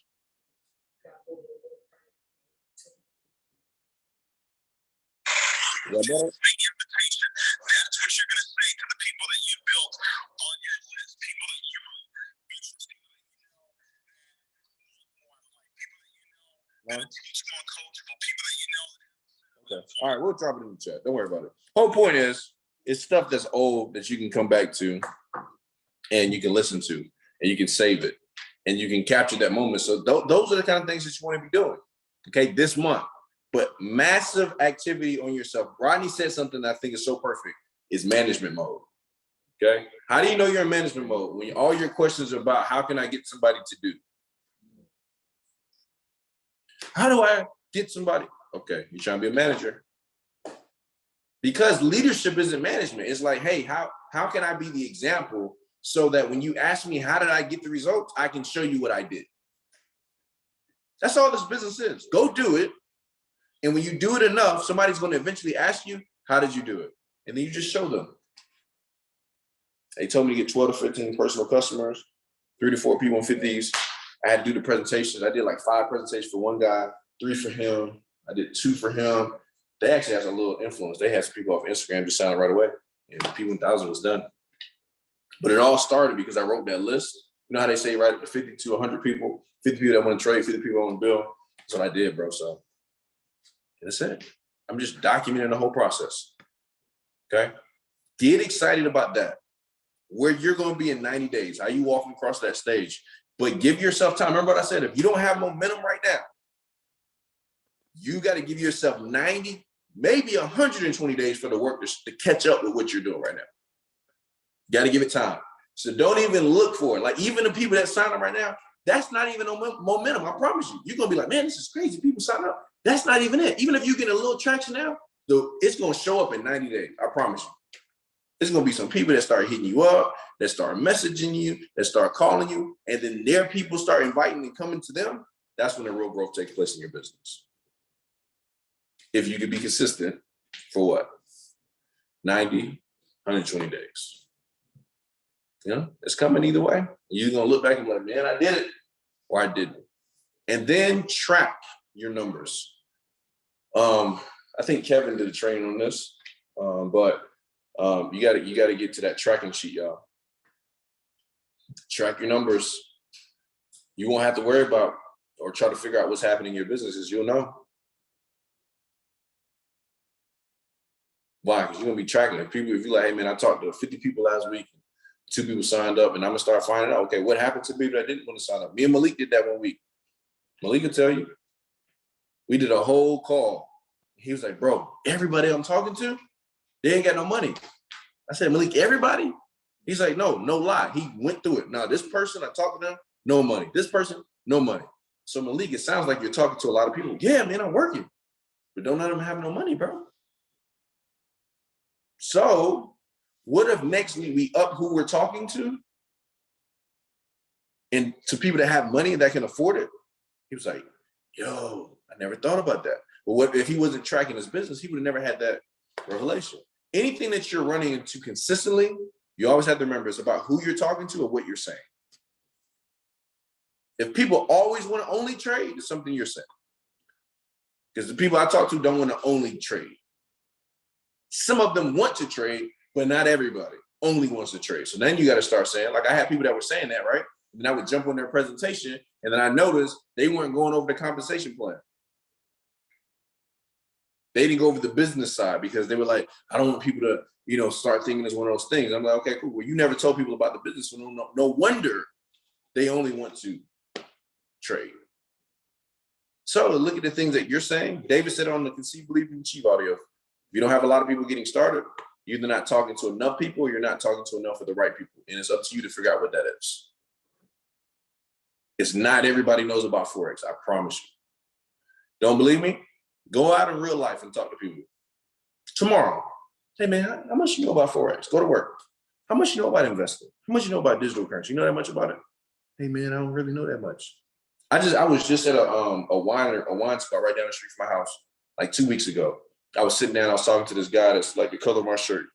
Is that better? That's what you're gonna say to the people that you built on your list, people that you Okay. All right, we'll drop it in the chat. Don't worry about it. Whole point is, it's stuff that's old that you can come back to and you can listen to and you can save it and you can capture that moment. So those are the kind of things that you want to be doing, okay, this month. But massive activity on yourself. Rodney said something that I think is so perfect, is management mode, okay? How do you know you're in management mode? When all your questions are about how can I get somebody to do? How do I get somebody? Okay, you're trying to be a manager. Because leadership isn't management. It's like, hey, how can I be the example so that when you ask me, how did I get the results? I can show you what I did. That's all this business is. Go do it. And when you do it enough, somebody's going to eventually ask you, how did you do it? And then you just show them. They told me to get 12 to 15 personal customers, 3 to 4 people in 50s. I had to do the presentations. I did like 5 presentations for one guy, 3 for him. I did 2 for him. They actually has a little influence. They had some people off Instagram just sign right away. And P1000 was done. But it all started because I wrote that list. You know how they say right up to 50 to 100 people, 50 people that want to trade, 50 people on the bill. That's what I did, bro. So that's it. I'm just documenting the whole process. Okay? Get excited about that. Where you're going to be in 90 days, how you walking across that stage. But give yourself time. Remember what I said? If you don't have momentum right now, you got to give yourself 90, maybe 120 days for the work to catch up with what you're doing right now. You got to give it time. So don't even look for it. Like even the people that sign up right now, that's not even no momentum. I promise you. You're going to be like, man, this is crazy. People sign up. That's not even it. Even if you get a little traction now, it's going to show up in 90 days. I promise you. It's going to be some people that start hitting you up, that start messaging you, that start calling you, and then their people start inviting and coming to them. That's when the real growth takes place in your business. If you could be consistent for what? 90, 120 days. You know, it's coming either way. You're going to look back and be like, man, I did it, or I didn't. And then track your numbers. I think Kevin did a training on this, but you got to get to that tracking sheet, y'all. Track your numbers. You won't have to worry about or try to figure out what's happening in your businesses. You'll know. Why? Because you're gonna be tracking it. People, if you're like, hey man, I talked to 50 people last week, 2 people signed up, and I'm gonna start finding out, okay, what happened to people that didn't want to sign up? Me and Malik did that one week. Malik can tell you. We did a whole call. He was like, bro, everybody I'm talking to, they ain't got no money. I said, Malik, everybody? He's like, no lie. He went through it. Now, this person, I talked to them, no money. This person, no money. So Malik, it sounds like you're talking to a lot of people. Yeah, man, I'm working. But don't let them have no money, bro. So what if next week we up who we're talking to and to people that have money that can afford it? He was like, yo, I never thought about that. But what if he wasn't tracking his business? He would have never had that revelation. Anything that you're running into consistently, you always have to remember it's about who you're talking to or what you're saying. If people always want to only trade, it's something you're saying. Because the people I talk to don't want to only trade. Some of them want to trade, but not everybody only wants to trade. So then you got to start saying, like I had people that were saying that, right? And then I would jump on their presentation, and then I noticed they weren't going over the compensation plan. They didn't go over the business side because they were like, I don't want people to, you know, start thinking it's one of those things. I'm like, okay, cool. Well, you never told people about the business, so no wonder they only want to trade. So look at the things that you're saying. David said on the Conceive, Believe, and Achieve audio, if you don't have a lot of people getting started, you're either not talking to enough people or you're not talking to enough of the right people. And it's up to you to figure out what that is. It's not everybody knows about Forex, I promise you. Don't believe me? Go out in real life and talk to people. Tomorrow, hey man, how much you know about Forex? Go to work. How much you know about investing? How much you know about digital currency? You know that much about it? Hey man, I don't really know that much. I was just at a wine spot right down the street from my house like 2 weeks ago. I was sitting down, I was talking to this guy that's like the color of my shirt,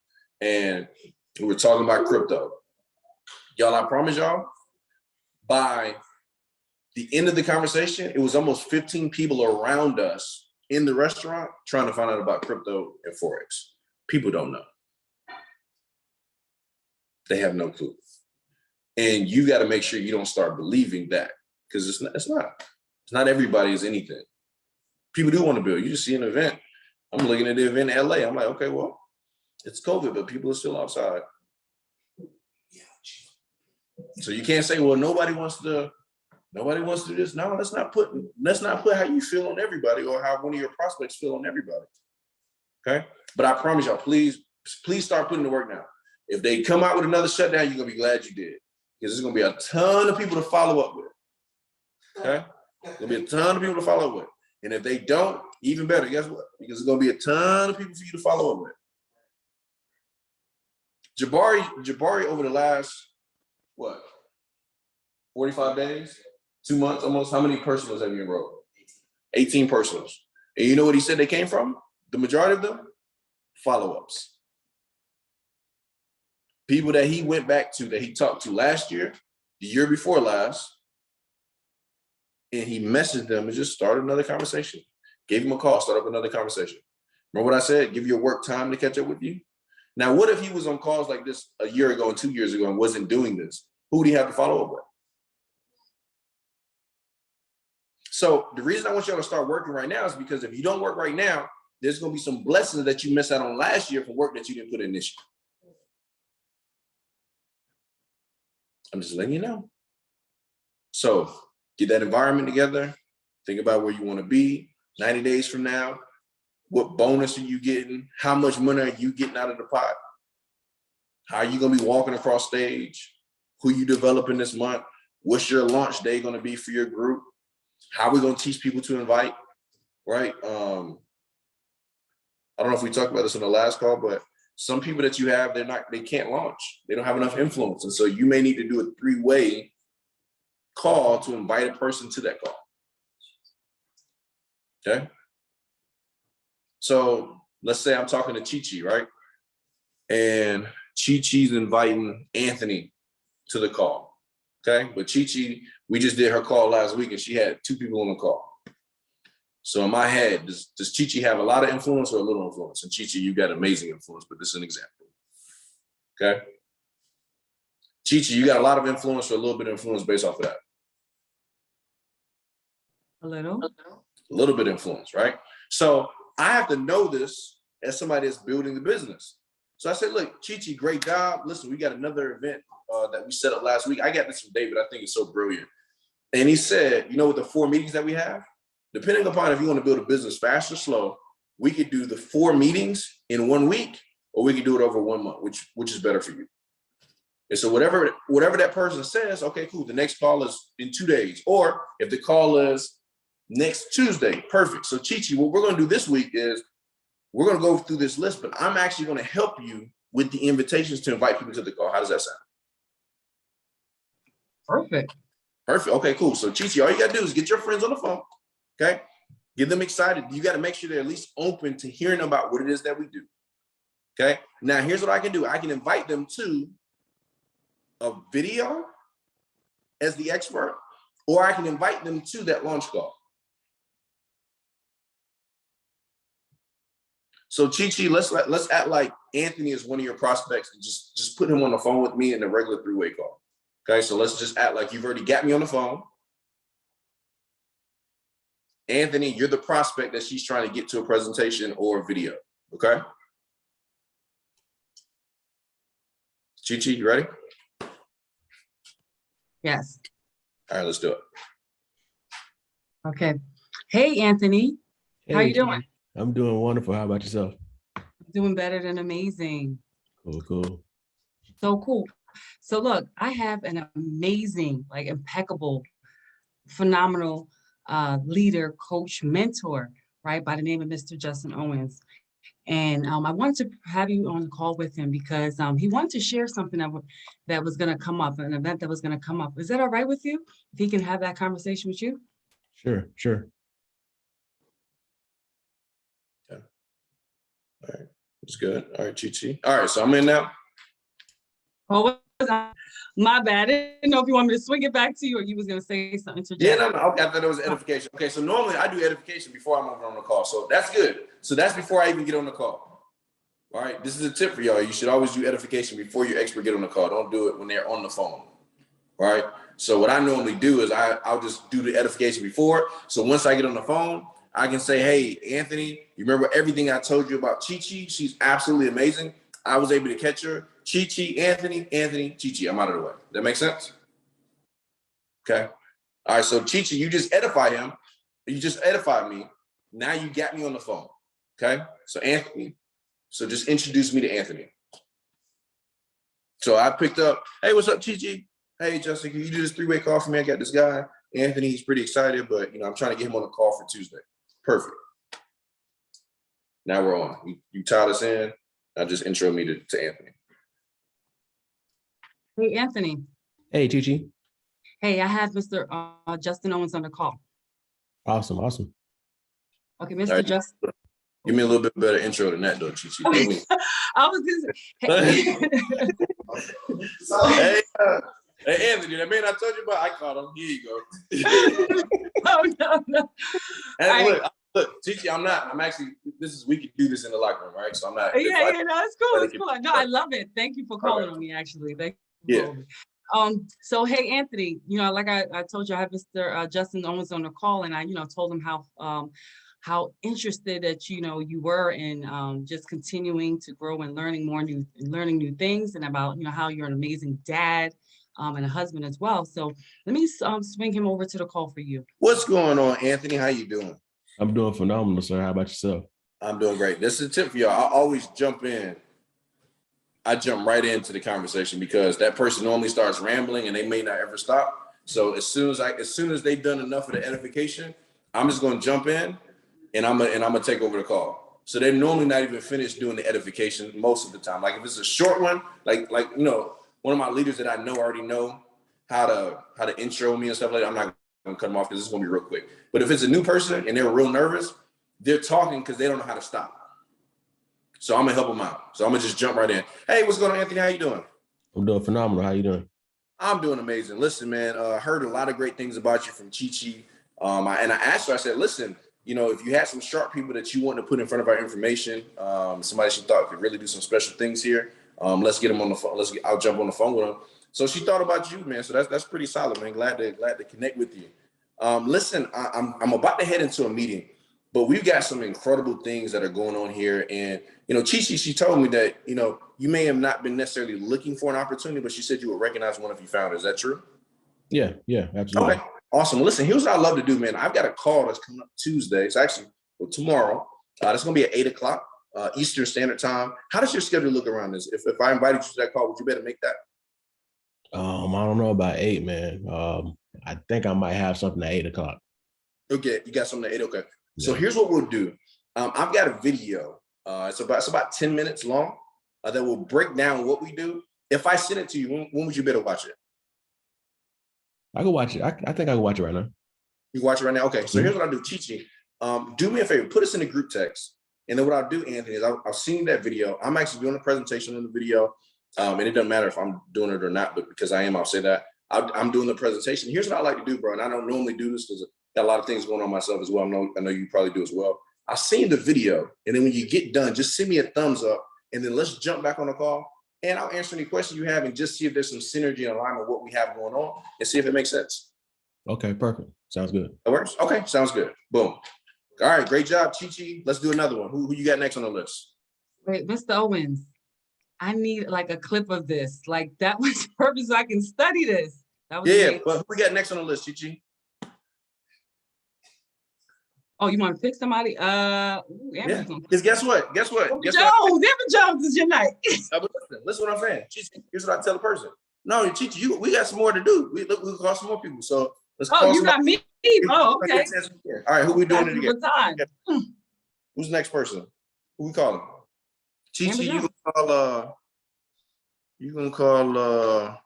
and we were talking about crypto. Y'all, I promise y'all, by the end of the conversation, it was almost 15 people around us in the restaurant trying to find out about crypto and Forex. People don't know. They have no clue. And you got to make sure you don't start believing that, because it's not everybody is anything. People do want to build. You just see an event. I'm looking at the event in LA. I'm like, okay, well, it's COVID, but people are still outside. So you can't say, well, nobody wants to do this. No, let's not put how you feel on everybody or how one of your prospects feel on everybody. Okay? But I promise y'all, please start putting the work now. If they come out with another shutdown, you're gonna be glad you did. Because there's gonna be a ton of people to follow up with. Okay? There's gonna be a ton of people to follow up with. And if they don't, even better, guess what? Because there's gonna be a ton of people for you to follow up with. Jabari over the last, 45 days? 2 months almost. How many personals have you enrolled? 18 personals. And you know what he said they came from? The majority of them? Follow-ups. People that he went back to, that he talked to last year, the year before last, and he messaged them and just started another conversation. Gave him a call, start up another conversation. Remember what I said? Give your work time to catch up with you. Now, what if he was on calls like this a year ago and 2 years ago and wasn't doing this? Who would he have to follow up with? So the reason I want y'all to start working right now is because if you don't work right now, there's going to be some blessings that you missed out on last year for work that you didn't put in this year. I'm just letting you know. So get that environment together. Think about where you want to be 90 days from now. What bonus are you getting? How much money are you getting out of the pot? How are you going to be walking across stage? Who you developing this month? What's your launch day going to be for your group? How are we going to teach people to invite, right? I don't know if we talked about this on the last call, but some people that you have, they can't launch. They don't have enough influence. And so you may need to do a 3-way call to invite a person to that call. Okay? So let's say I'm talking to Chi-Chi, right? And Chi-Chi's inviting Anthony to the call. Okay? But Chi-Chi, we just did her call last week and she had 2 people on the call. So in my head, does Chi-Chi have a lot of influence or a little influence? And Chi-Chi, you got amazing influence, but this is an example. Okay? Chi-Chi, you got a lot of influence or a little bit of influence based off of that? A little. A little bit of influence, right? So I have to know this as somebody that's building the business. So I said, look, Chi-Chi, great job. Listen, we got another event that we set up last week. I got this from David. I think it's so brilliant. And he said, you know, with the 4 meetings that we have, depending upon if you want to build a business fast or slow, we could do the 4 meetings in 1 week, or we could do it over 1 month, which is better for you. And so whatever that person says, okay, cool. The next call is in 2 days. Or if the call is next Tuesday, perfect. So Chi-Chi, what we're going to do this week is we're going to go through this list, but I'm actually going to help you with the invitations to invite people to the call. How does that sound? Perfect. Perfect. Okay, cool. So Chi-Chi, all you got to do is get your friends on the phone. Okay. Get them excited. You got to make sure they're at least open to hearing about what it is that we do. Okay. Now, here's what I can do. I can invite them to a video as the expert, or I can invite them to that launch call. So Chi, let's act like Anthony is one of your prospects and just put him on the phone with me in a regular three-way call. Okay, so let's just act like you've already got me on the phone. Anthony, you're the prospect that she's trying to get to a presentation or a video. Okay. Chi, you ready? Yes. All right, let's do it. Okay. Hey, Anthony. How you Hey, doing? I'm doing wonderful. How about yourself? Doing better than amazing. Cool. So cool. So look, I have an amazing, like impeccable, phenomenal leader, coach, mentor, right, by the name of Mr. Justin Owens. And I wanted to have you on the call with him because he wanted to share something that was going to come up, an event that was going to come up. Is that all right with you? If he can have that conversation with you? Sure. Okay. All right, that's good. All right, Chi. All right, so I'm in now. Oh, my bad. I didn't know if you want me to swing it back to you or you was going to say something to Yeah, Jack. no. Okay, I thought it was edification. Okay, so normally I do edification before I'm over on the call, so that's good. So that's before I even get on the call. All right, this is a tip for y'all. You should always do edification before your expert get on the call. Don't do it when they're on the phone. All right. So what I normally do is I'll just do the edification before. So once I get on the phone, I can say, hey, Anthony, you remember everything I told you about Chi? She's absolutely amazing. I was able to catch her. Chi, Anthony, Chi. I'm out of the way. That make sense? Okay. All right. So Chi, you just edify him. You just edified me. Now you got me on the phone. Okay. So Anthony. So just introduce me to Anthony. So I picked up, hey, what's up, Chi? Hey, Justin, can you do this three-way call for me? I got this guy, Anthony. He's pretty excited, but I'm trying to get him on the call for Tuesday. Perfect. Now we're on. You tied us in. Now just intro me to Anthony. Hey, Anthony. Hey, Chi. Hey, I have Mr. Justin Owens on the call. Awesome. Okay, Mr. Right. Justin. Give me a little bit better intro than that, though, Chi. I was just Hey, Anthony, that man I told you about, I caught him. Here you go. No. And look, Chi, I'm actually, we could do this in the locker room, right? So I'm not. Yeah, no, it's cool. It's cool. No, I love it. Thank you for calling on me, actually. Thank you. Yeah. So hey, Anthony, like I told you, I have Mr. Justin Owens on the call, and I, told him how interested that you were in just continuing to grow and learning new things, and about how you're an amazing dad and a husband as well. So let me swing him over to the call for you. What's going on, Anthony? How you doing? I'm doing phenomenal, sir. How about yourself? I'm doing great. This is a tip for y'all. I always jump right into the conversation because that person normally starts rambling and they may not ever stop. So as soon as they've done enough of the edification, I'm just going to jump in and I'm gonna take over the call. So they're normally not even finished doing the edification most of the time. Like if it's a short one, like one of my leaders that I know already know how to intro me and stuff like that, I'm not gonna cut them off because it's gonna be real quick. But if it's a new person and they're real nervous, they're talking because they don't know how to stop. So I'm gonna help them out. So I'm gonna just jump right in. Hey, what's going on, Anthony? How you doing? I'm doing phenomenal. How you doing? I'm doing amazing. Listen, man, I heard a lot of great things about you from Chi. And I asked her, I said, listen, if you had some sharp people that you want to put in front of our information, somebody she thought could really do some special things here, let's get them on the phone. I'll jump on the phone with them. So she thought about you, man. So that's pretty solid, man. Glad to connect with you. Listen, I'm about to head into a meeting, but we've got some incredible things that are going on here. And, Chi, she told me that, you may have not been necessarily looking for an opportunity, but she said you would recognize one if you found it. Is that true? Yeah, absolutely. Okay, awesome. Listen, here's what I love to do, man. I've got a call that's coming up Tuesday. It's actually tomorrow. That's going to be at 8:00 Eastern Standard Time. How does your schedule look around this? If I invited you to that call, would you better make that? I don't know about 8, man. I think I might have something at 8:00. Okay, you got something at 8. Okay. So here's what we'll do. I've got a video. It's about 10 minutes long that will break down what we do. If I send it to you, when would you better watch it? I can watch it. I think I can watch it right now. You watch it right now? Okay. So here's what I'll do, Chi. Do me a favor. Put us in a group text. And then what I'll do, Anthony, is I'll send you that video. I'm actually doing a presentation on the video. And it doesn't matter if I'm doing it or not, but because I am, I'll say that. I'm doing the presentation. Here's what I like to do, bro. And I don't normally do this because I got a lot of things going on myself as well. I know you probably do as well. I've seen the video. And then when you get done, just send me a thumbs up and then let's jump back on the call and I'll answer any questions you have and just see if there's some synergy and alignment with what we have going on and see if it makes sense. Okay, perfect. Sounds good. That works? Okay, sounds good. Boom. All right, great job, Chi-Chi. Let's do another one. Who you got next on the list? Wait, Mr. Owens, I need like a clip of this. Like that was perfect so I can study this. That was Yeah, amazing. but who we got next on the list, Chi-Chi? Oh, you want to pick somebody? Yeah, because guess what? Guess what? Amber Jones is your night. Listen what I'm saying. Chi-Chi, here's what I tell the person. No, Chi-Chi, we got some more to do. We call some more people. So let's call you got me? Oh, okay. All right, who we doing it again? Time. Who's the next person? Who we calling? Chi-Chi, you gonna call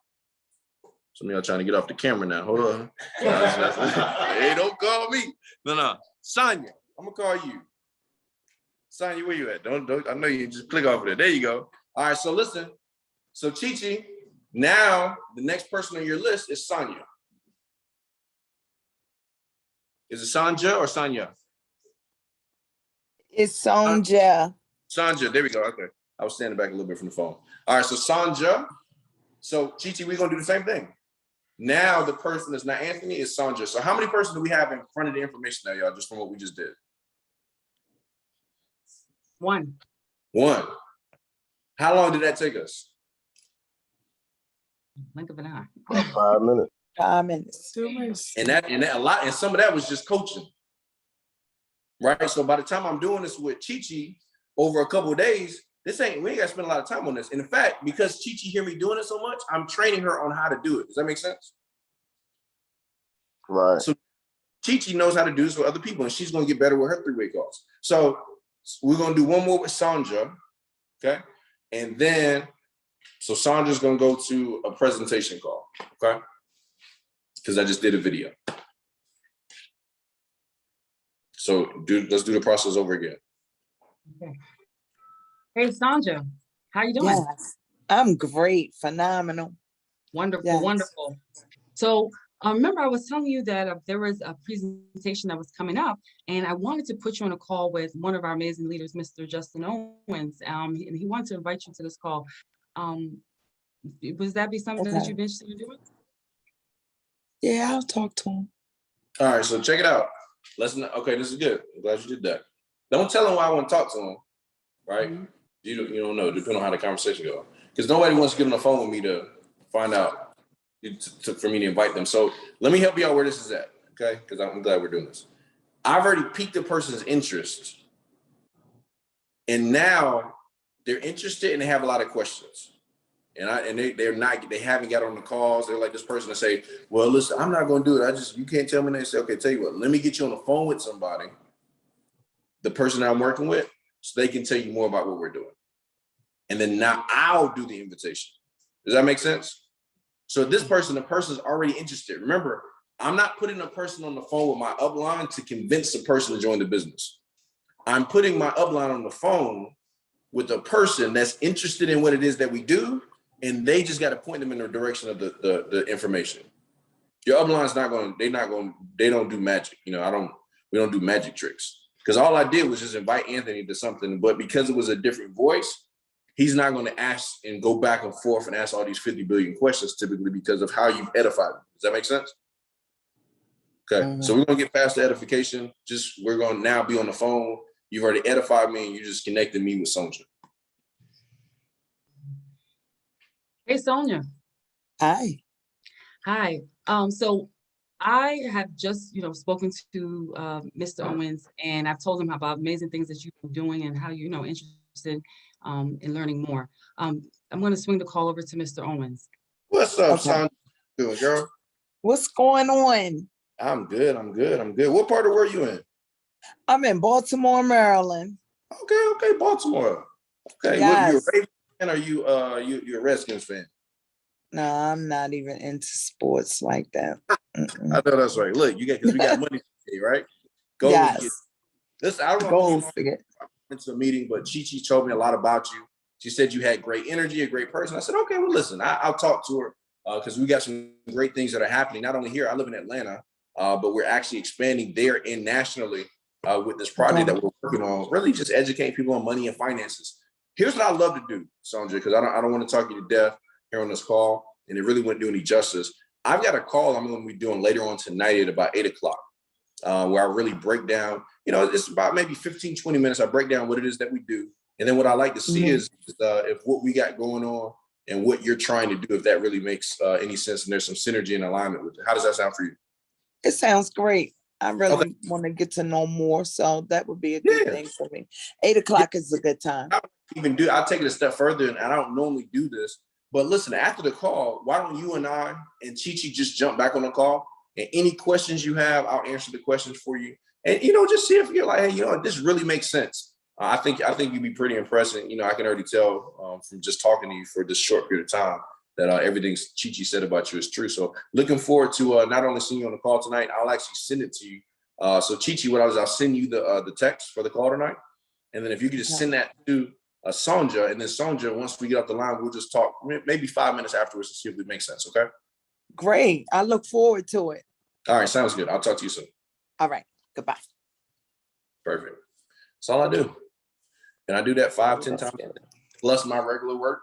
some of y'all trying to get off the camera now. Hold on. Hey, don't call me. No. Sonya, I'm gonna call you. Sonya, where you at? Don't I know you just click off of there. There you go. All right, so listen. So Chi-Chi, now the next person on your list is Sonya. Is it Sanja or Sonya? It's Sonja. Sanja, there we go. Okay. I was standing back a little bit from the phone. All right, so Sanja. So Chi-Chi, we're gonna do the same thing. Now the person that's not Anthony is Sanja. So how many persons do we have in front of the information now, y'all, just from what we just did? One. How long did that take us? Blink of an eye. 5 minutes. 5 minutes. 2 minutes. And that a lot, and some of that was just coaching. Right. So by the time I'm doing this with Chi-Chi over a couple of days, we ain't gotta spend a lot of time on this. And in fact, because Chi-Chi hear me doing it so much, I'm training her on how to do it. Does that make sense? Right. So Chi-Chi knows how to do this with other people, and she's gonna get better with her 3-way calls. So we're gonna do one more with Sanja, okay? And then, so Sandra's gonna go to a presentation call, okay? Because I just did a video. So let's do the process over again. Okay. Hey, Sanja, how you doing? Yes, I'm great, phenomenal. Wonderful, Yes. wonderful. So remember I was telling you that there was a presentation that was coming up and I wanted to put you on a call with one of our amazing leaders, Mr. Justin Owens, and he wanted to invite you to this call. Was that be something that you'd be interested in doing? Yeah, I'll talk to him. All right, so check it out. Okay, this is good. I'm glad you did that. Don't tell him why I want to talk to him, right? Mm-hmm. You don't know, depending on how the conversation goes. Because nobody wants to get on the phone with me to find out, for me to invite them. So let me help you out where this is at, okay? Because I'm glad we're doing this. I've already piqued a person's interest. And now they're interested and they have a lot of questions. And they haven't got on the calls. They're like this person to say, well, listen, I'm not going to do it. You can't tell me. And they say, okay, tell you what, let me get you on the phone with somebody, the person I'm working with, so they can tell you more about what we're doing. And then now I'll do the invitation. Does that make sense? So this person, the person's already interested. Remember, I'm not putting a person on the phone with my upline to convince the person to join the business. I'm putting my upline on the phone with a person that's interested in what it is that we do, and they just got to point them in the direction of the information. Your upline's they don't do magic. We don't do magic tricks. Because all I did was just invite Anthony to something, but because it was a different voice, he's not going to ask and go back and forth and ask all these 50 billion questions typically because of how you've edified him. Does that make sense? Okay, So we're going to get past the edification. We're going to now be on the phone. You've already edified me and you just connected me with Sonja. Hey, Sonia. Hi. Hi. So I have just, spoken to Mr. Owens, and I've told him about amazing things that you've been doing and how you're, interested in learning more. I'm going to swing the call over to Mr. Owens. What's up, Sonia? Doing, girl? What's going on? I'm good. What part of the world you in? I'm in Baltimore, Maryland. Okay, Baltimore. Okay, yes. You're a Ravens fan or you're a Redskins fan? No, I'm not even into sports like that. I know that's right. Look, because we got money today, right? Go. Yes. Listen, I don't know if you went to a meeting, but Chi-Chi told me a lot about you. She said you had great energy, a great person. I said, okay, well, listen, I'll talk to her because we got some great things that are happening. Not only here, I live in Atlanta, but we're actually expanding there and nationally with this project that we're working on, really just educate people on money and finances. Here's what I love to do, Sandra, because I don't want to talk you to death here on this call, and it really wouldn't do any justice. I've got a call I'm going to be doing later on tonight at about 8 o'clock, where I really break down, it's about maybe 15, 20 minutes. I break down what it is that we do. And then what I like to see is if what we got going on and what you're trying to do, if that really makes any sense and there's some synergy and alignment with it. How does that sound for you? It sounds great. I really want to get to know more, so that would be a good thing for me. 8 o'clock is a good time. I'll take it a step further, and I don't normally do this, but listen, after the call, why don't you and I and Chi-Chi just jump back on the call, and any questions you have, I'll answer the questions for you. And, just see if you're like, hey, this really makes sense. I think you'd be pretty impressed. And, I can already tell from just talking to you for this short period of time that everything Chi-Chi said about you is true. So looking forward to not only seeing you on the call tonight, I'll actually send it to you. So Chi-Chi, I'll send you the text for the call tonight. And then if you could just send that to Sonja, and then Sonja, once we get off the line, we'll just talk maybe 5 minutes afterwards to see if it makes sense. Okay. Great. I look forward to it. All right. Sounds good. I'll talk to you soon. All right. Goodbye. Perfect. That's all I do. And I do that 5-10 times plus my regular work.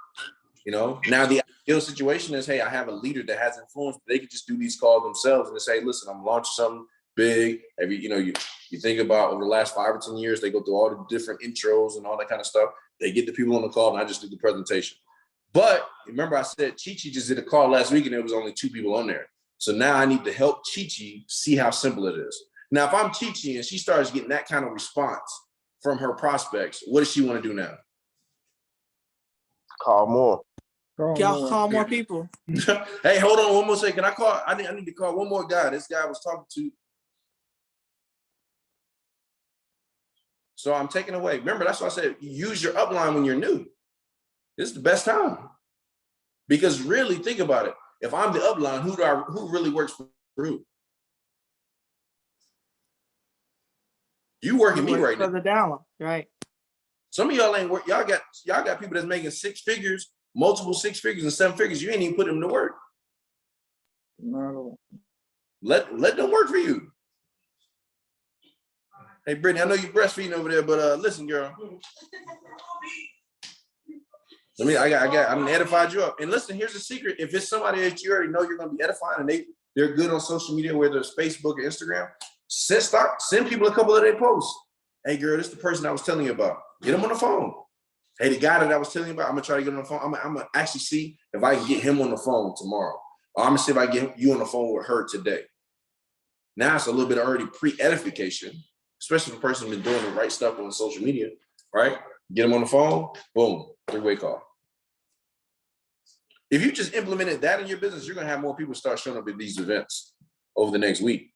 Now the ideal situation is, hey, I have a leader that has influence. They could just do these calls themselves and say, listen, I'm launching something big. You think about over the last 5 or 10 years, they go through all the different intros and all that kind of stuff. They get the people on the call, and I just do the presentation. But remember, I said Chi-Chi just did a call last week, and there was only 2 people on there. So now I need to help Chi-Chi see how simple it is. Now, if I'm Chi-Chi and she starts getting that kind of response from her prospects, what does she want to do now? Call more. Call more people. Hey, hold on one more second. I need to call one more guy. This guy I was talking to. So I'm taking away. Remember, that's why I said use your upline when you're new. This is the best time. Because really, think about it. If I'm the upline, who really works for who? You working me right now. For the downline, right? Some of y'all ain't work. Y'all got people that's making 6 figures, multiple 6 figures and 7 figures. You ain't even put them to work. No. Let them work for you. Hey, Brittany, I know you're breastfeeding over there, but listen, girl. I'm edified you up. And listen, here's the secret. If it's somebody that you already know you're going to be edifying and they're good on social media, whether it's Facebook or Instagram, send people a couple of their posts. Hey, girl, this is the person I was telling you about. Get them on the phone. Hey, the guy that I was telling you about, I'm going to try to get on the phone. I'm going to actually see if I can get him on the phone tomorrow. Or I'm going to see if I can get you on the phone with her today. Now it's a little bit of already pre-edification, especially if a person's been doing the right stuff on social media, right? Get them on the phone, boom, 3-way call. If you just implemented that in your business, you're going to have more people start showing up at these events over the next week.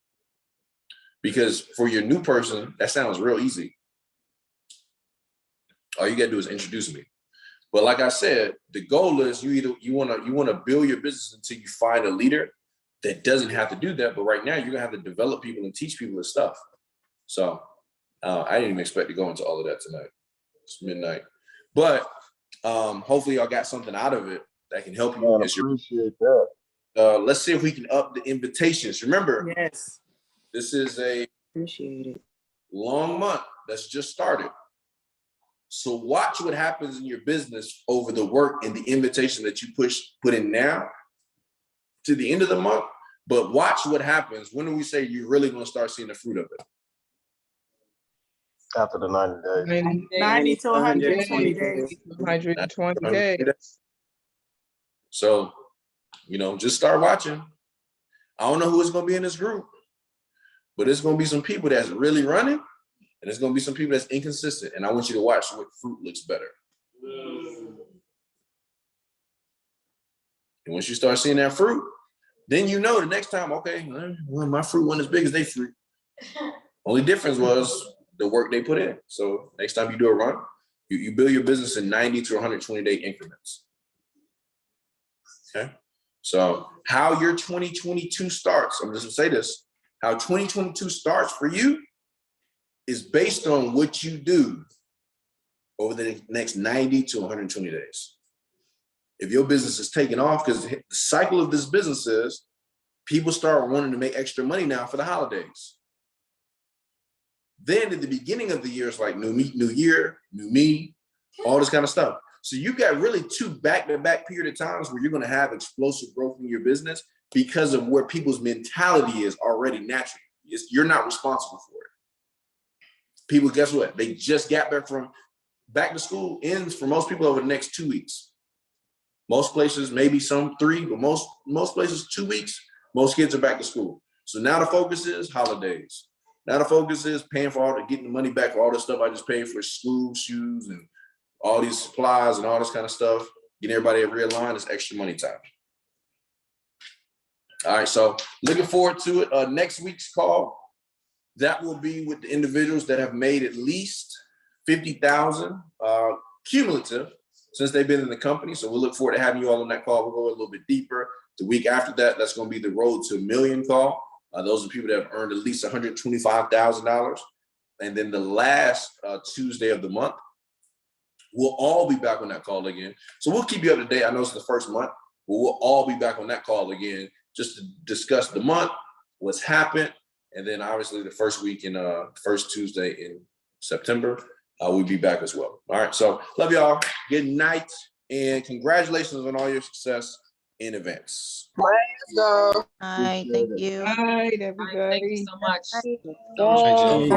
Because for your new person, that sounds real easy. All you got to do is introduce me. But like I said, the goal is you want to build your business until you find a leader that doesn't have to do that. But right now, you're going to have to develop people and teach people this stuff. So I didn't even expect to go into all of that tonight. It's midnight. But hopefully y'all got something out of it that can help you. I appreciate that. Let's see if we can up the invitations. Remember, yes, this is a long month that's just started. So watch what happens in your business over the work and the invitation that you put in now to the end of the month. But watch what happens. When do we say you're really going to start seeing the fruit of it? After the 90 days. 90 to 120 days. 120 days. So, just start watching. I don't know who is going to be in this group, but it's going to be some people that's really running, and it's going to be some people that's inconsistent. And I want you to watch what fruit looks better. And once you start seeing that fruit, then the next time, okay, well, my fruit wasn't as big as they fruit. Only difference was the work they put in. So next time you do a run, you build your business in 90 to 120 day increments. Okay. So how your 2022 starts, I'm just gonna say this, how 2022 starts for you is based on what you do over the next 90 to 120 days. If your business is taking off, because the cycle of this business is people start wanting to make extra money now for the holidays. Then at the beginning of the year, it's like new year, new me, all this kind of stuff. So you got really 2 back-to-back period of times where you're going to have explosive growth in your business because of where people's mentality is already naturally. You're not responsible for it. People, guess what? They just got back to school ends for most people over the next 2 weeks. Most places, maybe some 3, but most places 2 weeks, most kids are back to school. So now the focus is holidays. Now the focus is paying for getting the money back for all this stuff I just paid for school, shoes, and all these supplies and all this kind of stuff. Getting everybody realigned is extra money time. All right, so looking forward to it. Next week's call, that will be with the individuals that have made at least 50,000 cumulative since they've been in the company. So we'll look forward to having you all on that call. We'll go a little bit deeper. The week after that, that's going to be the Road to $1 Million call. Those are people that have earned at least $125,000. And then the last Tuesday of the month, we'll all be back on that call again. So we'll keep you up to date. I know it's the first month, but we'll all be back on that call again just to discuss the month, what's happened, and then obviously the first week in first Tuesday in September, we'll be back as well. All right, so love y'all. Good night, and congratulations on all your success in advance. Let's go. Hi, thank you. Good night, everybody. Thank you so much. Bye.